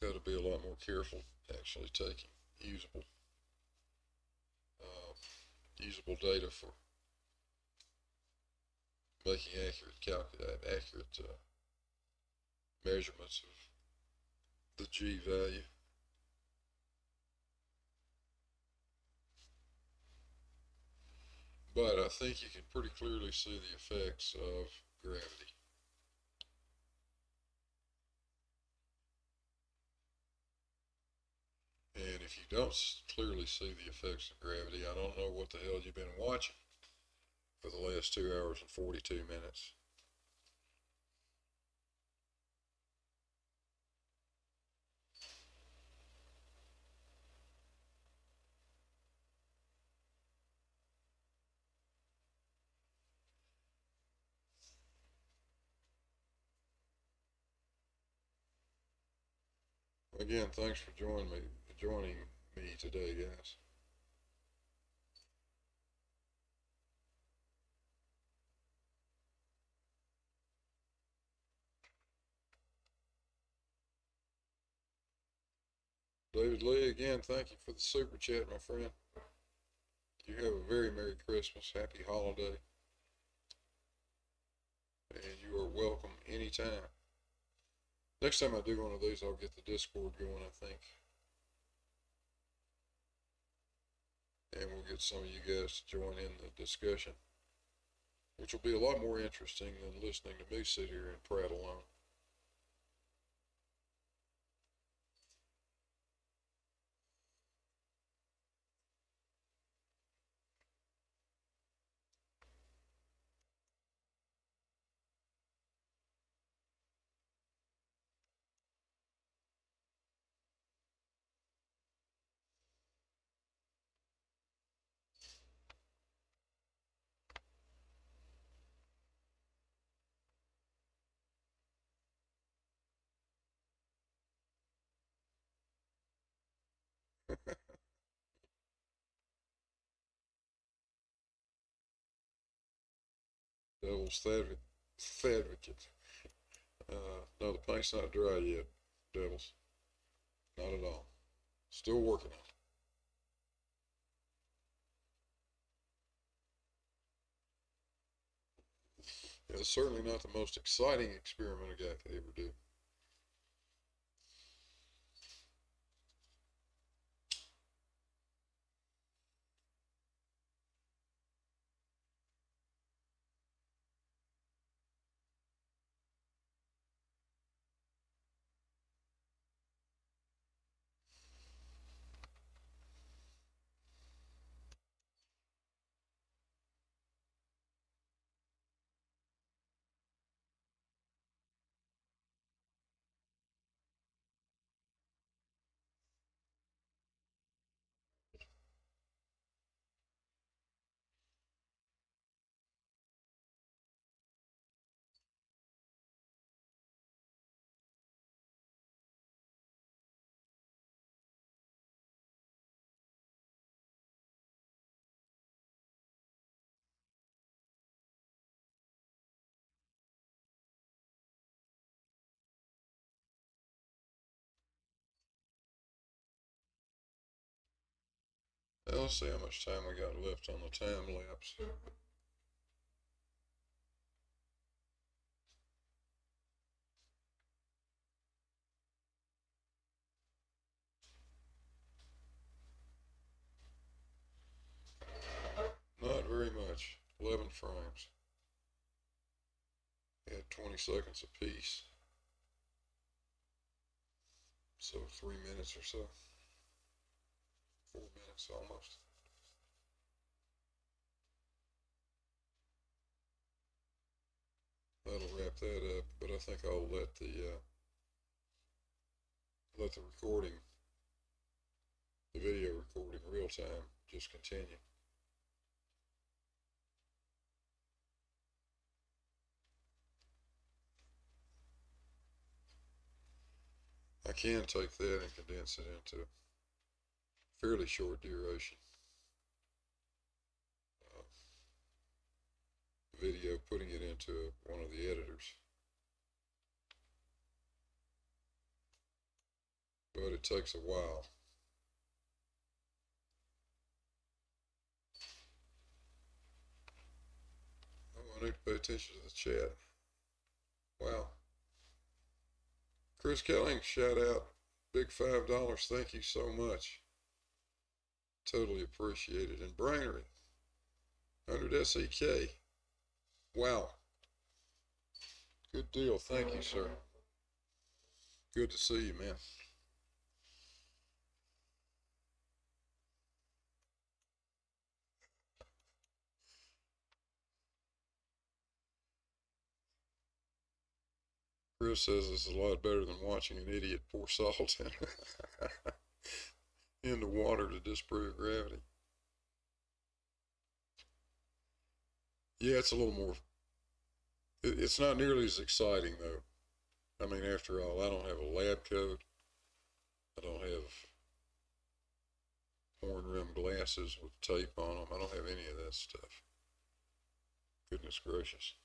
Got to be a lot more careful actually taking usable uh, usable data for making accurate measurements of the G value. But I think you can pretty clearly see the effects of gravity. And if you don't clearly see the effects of gravity, I don't know what the hell you've been watching for the last 2 hours and 42 minutes. Again, thanks for joining me today, guys. David Lee, again, thank you for the super chat, my friend. You have a very Merry Christmas, Happy Holiday, and you are welcome anytime. Next time I do one of these, I'll get the Discord going, I think. And we'll get some of you guys to join in the discussion. which will be a lot more interesting than listening to me sit here and prattle on. Devil's advocate. No, the paint's not dry yet, Devils. Not at all. Still working on it. It's certainly not the most exciting experiment a guy could ever do. Now, let's see how much time we got left on the time lapse. Not very much. 11 frames. Had 20 seconds apiece. So 3 minutes or so. 4 minutes almost. That'll wrap that up, but I think I'll let the recording, the video recording real time, just continue. I can take that and condense it into fairly short duration video, putting it into one of the editors. But it takes a while. Oh, I need to pay attention to the chat. Wow. Chris Kelling, shout out. Big $5. Thank you so much. Totally appreciate it. And Brainery, 100 SEK. Wow. Good deal. Thank you, sir. Good to see you, man. Chris says it's a lot better than watching an idiot pour salt in the water to disprove gravity. Yeah, it's a little more. It's not nearly as exciting, though. I mean, after all, I don't have a lab coat. I don't have horn rimmed glasses with tape on them. I don't have any of that stuff. Goodness gracious.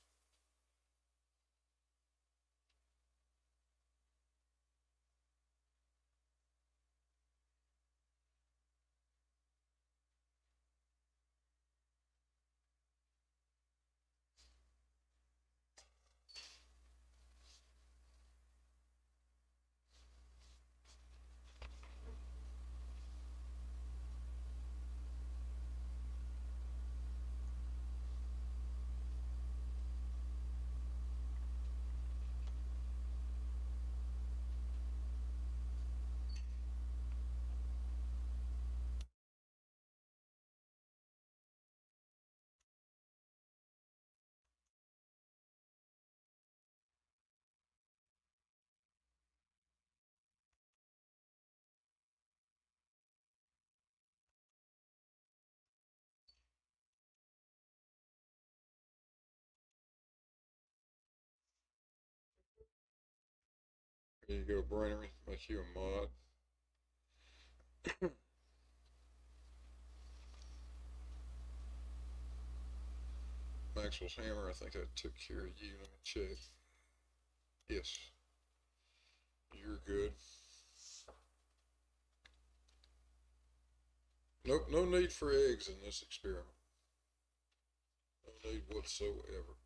There you go, Brainery. Make you a mod. Maxwell's hammer, I think I took care of you. Let me check. Yes, you're good. Nope, no need for eggs in this experiment. No need whatsoever.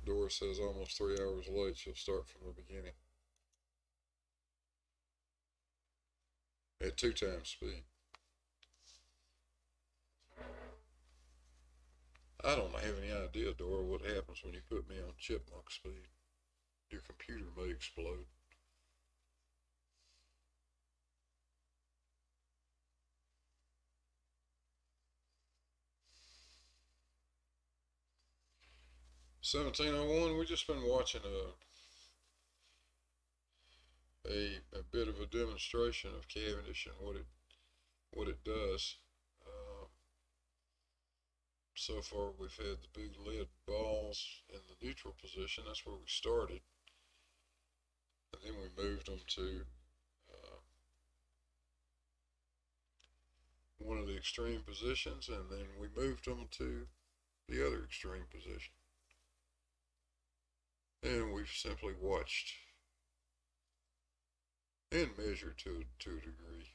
Dora says almost 3 hours late. She'll start from the beginning. At 2 times speed. I don't have any idea, Dora, what happens when you put me on chipmunk speed. Your computer may explode. $17.01. We've just been watching a bit of a demonstration of Cavendish and what it does. So far, we've had the big lead balls in the neutral position. That's where we started, and then we moved them to one of the extreme positions, and then we moved them to the other extreme position. And we've simply watched and measured to a degree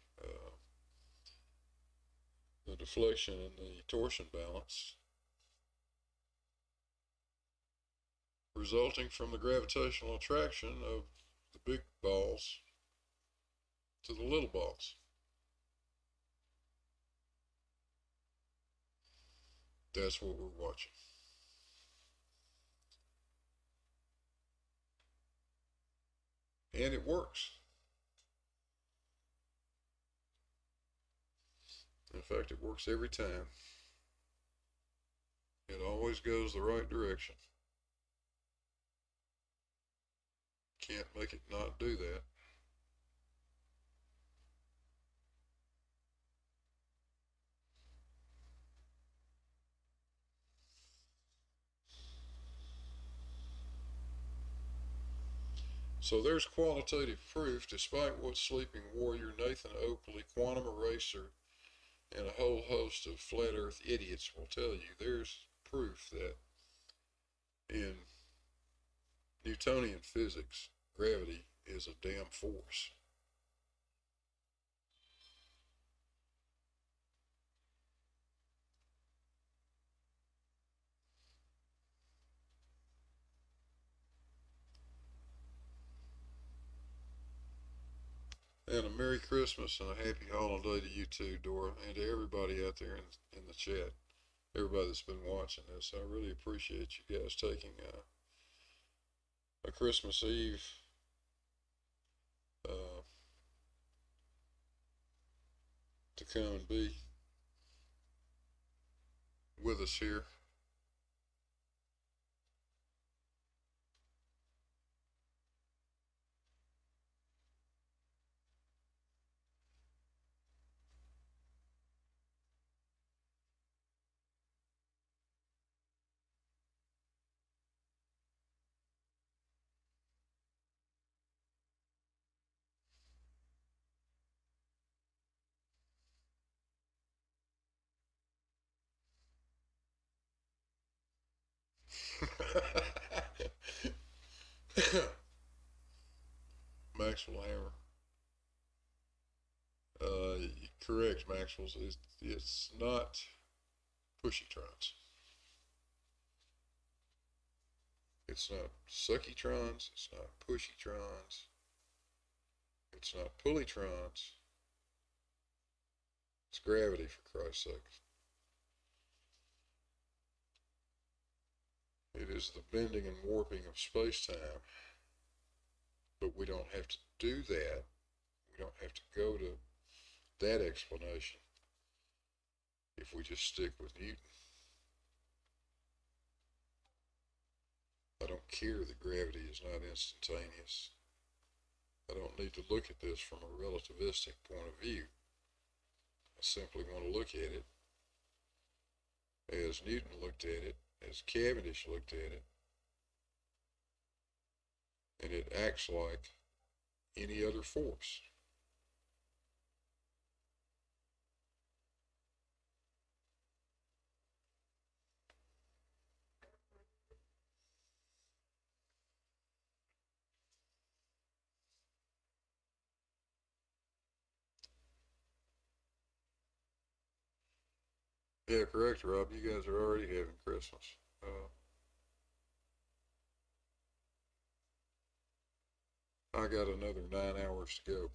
the deflection and the torsion balance resulting from the gravitational attraction of the big balls to the little balls. That's what we're watching. And it works. In fact, it works every time. It always goes the right direction. Can't make it not do that. So there's qualitative proof, despite what Sleeping Warrior, Nathan Oakley, Quantum Eraser, and a whole host of flat earth idiots will tell you. There's proof that in Newtonian physics, gravity is a damn force. And a Merry Christmas and a Happy Holiday to you too, Dora, and to everybody out there in the chat. Everybody that's been watching this. I really appreciate you guys taking a Christmas Eve to come and be with us here. Maxwell Hammer. Correct, Maxwell's. It's not pushytrons. It's not suckytrons. It's not pushytrons. It's not pulleytrons. It's gravity, for Christ's sake. It is the bending and warping of space-time. But we don't have to do that. We don't have to go to that explanation if we just stick with Newton. I don't care that gravity is not instantaneous. I don't need to look at this from a relativistic point of view. I simply want to look at it as Newton looked at it, as Cavendish looked at it, and it acts like any other force. Yeah, correct, Rob. You guys are already having Christmas. I got another 9 hours to go.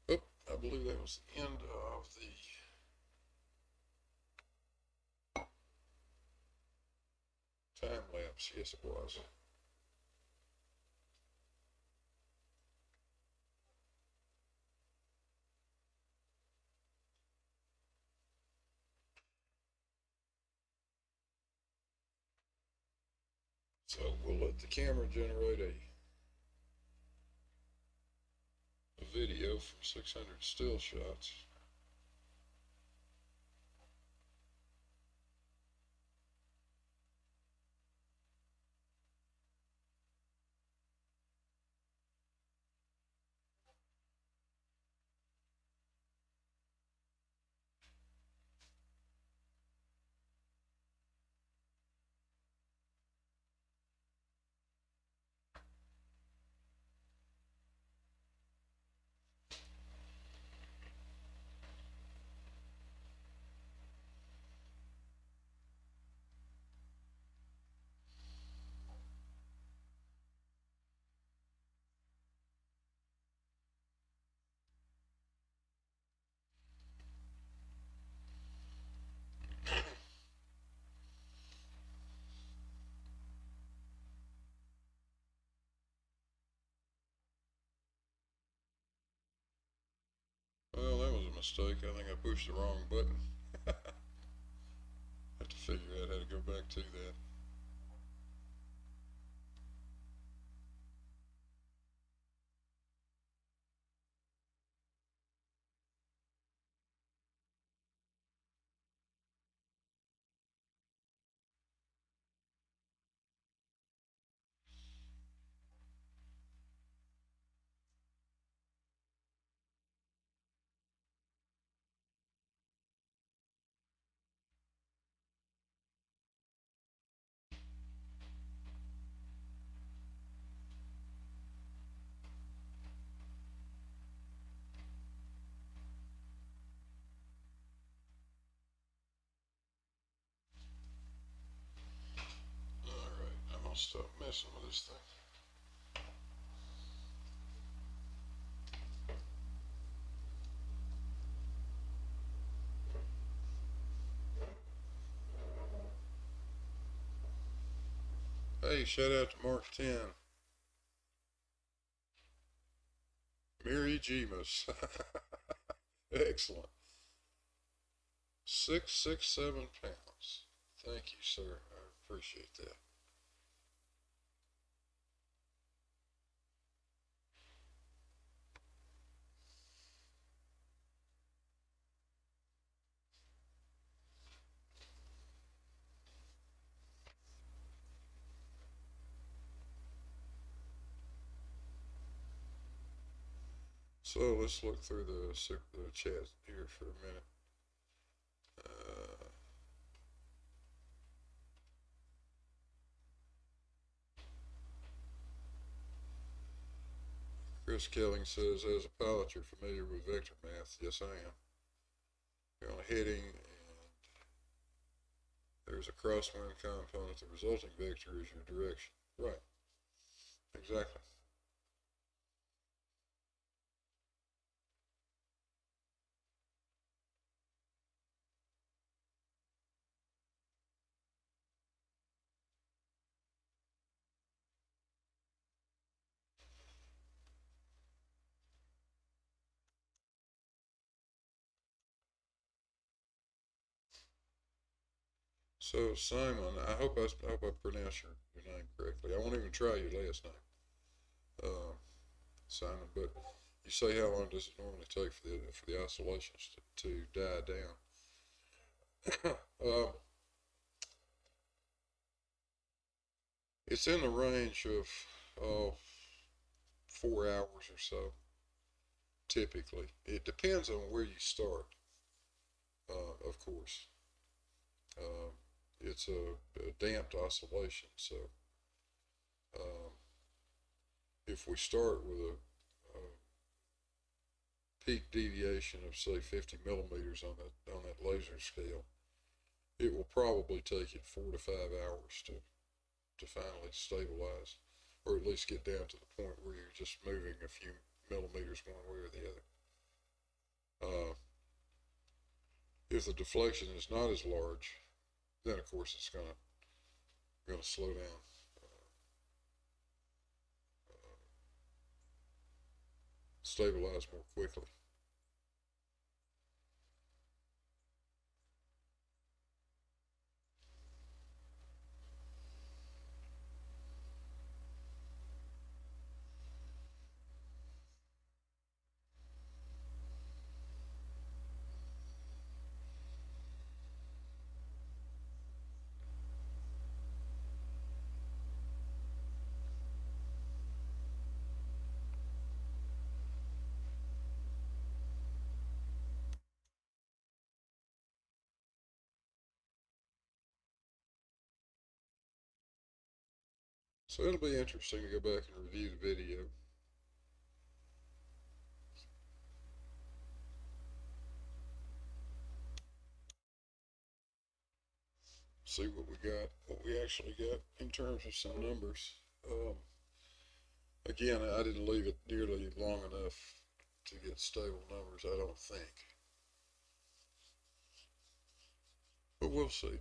Oh, I believe that was the end of the time lapse. Yes, it was. So we'll let the camera generate a video from 600 still shots. Well, that was a mistake. I think I pushed the wrong button. Have to figure out how to go back to that. Alright, I'm gonna stop messing with this thing. Hey, shout out to Mark 10. Mary Gemus. Excellent. 667 pounds. Thank you, sir. I appreciate that. So let's look through the chat here for a minute. Chris Kelling says, as a pilot, you're familiar with vector math. Yes, I am. You're on a heading, and There's a crosswind component. The resulting vector is your direction. Right. Exactly. So Simon, I hope I pronounced your name correctly. I won't even try your last name, Simon. But you say how long does it normally take for the oscillations to die down? It's in the range of 4 hours or so. Typically, it depends on where you start. Of course, um, it's a damped oscillation, so um, if we start with a peak deviation of say 50 millimeters on that laser scale, it will probably take it 4 to 5 hours to finally stabilize, or at least get down to the point where you're just moving a few millimeters one way or the other. If the deflection is not as large, then of course it's gonna slow down. Stabilize more quickly. So it'll be interesting to go back and review the video. See what we actually got in terms of some numbers. Again, I didn't leave it nearly long enough to get stable numbers, I don't think. But we'll see.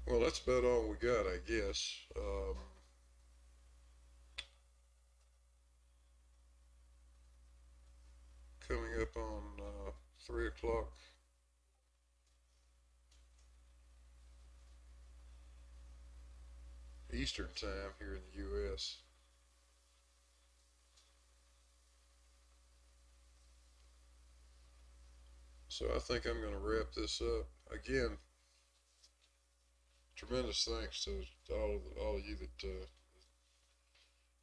Well, that's about all we got, I guess. Coming up on 3 o'clock Eastern time here in the U.S. So I think I'm going to wrap this up. Again, tremendous thanks to all of you that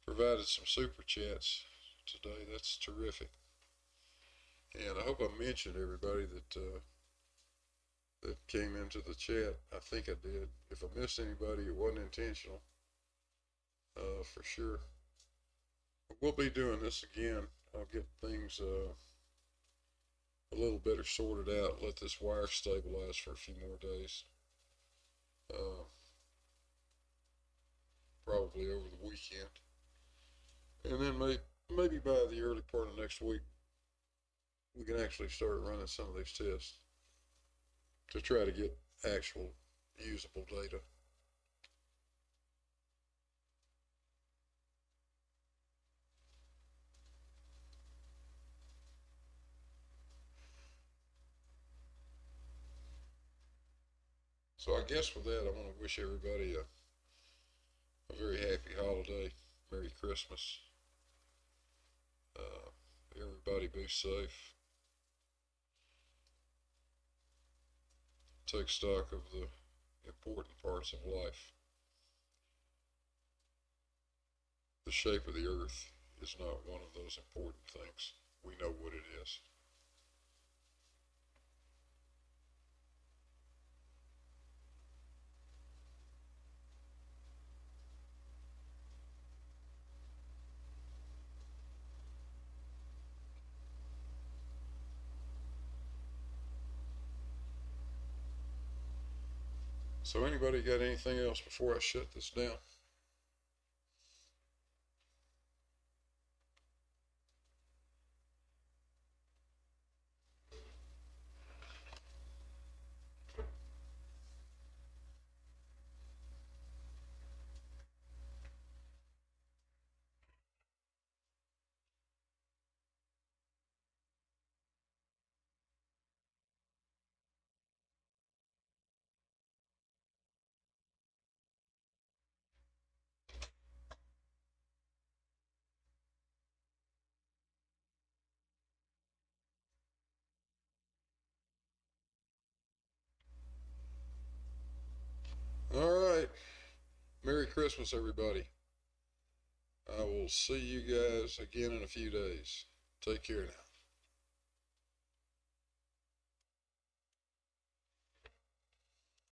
provided some super chats today. That's terrific. And I hope I mentioned everybody that came into the chat. I think I did. If I missed anybody, it wasn't intentional, for sure. But we'll be doing this again. I'll get things a little better sorted out. Let this wire stabilize for a few more days. Probably over the weekend. And then maybe by the early part of next week, we can actually start running some of these tests to try to get actual usable data. So I guess with that, I want to wish everybody a very happy holiday. Merry Christmas. Everybody be safe. Take stock of the important parts of life. the shape of the earth is not one of those important things. We know what it is. So anybody got anything else before I shut this down? All right. Merry Christmas, everybody. I will see you guys again in a few days. Take care now.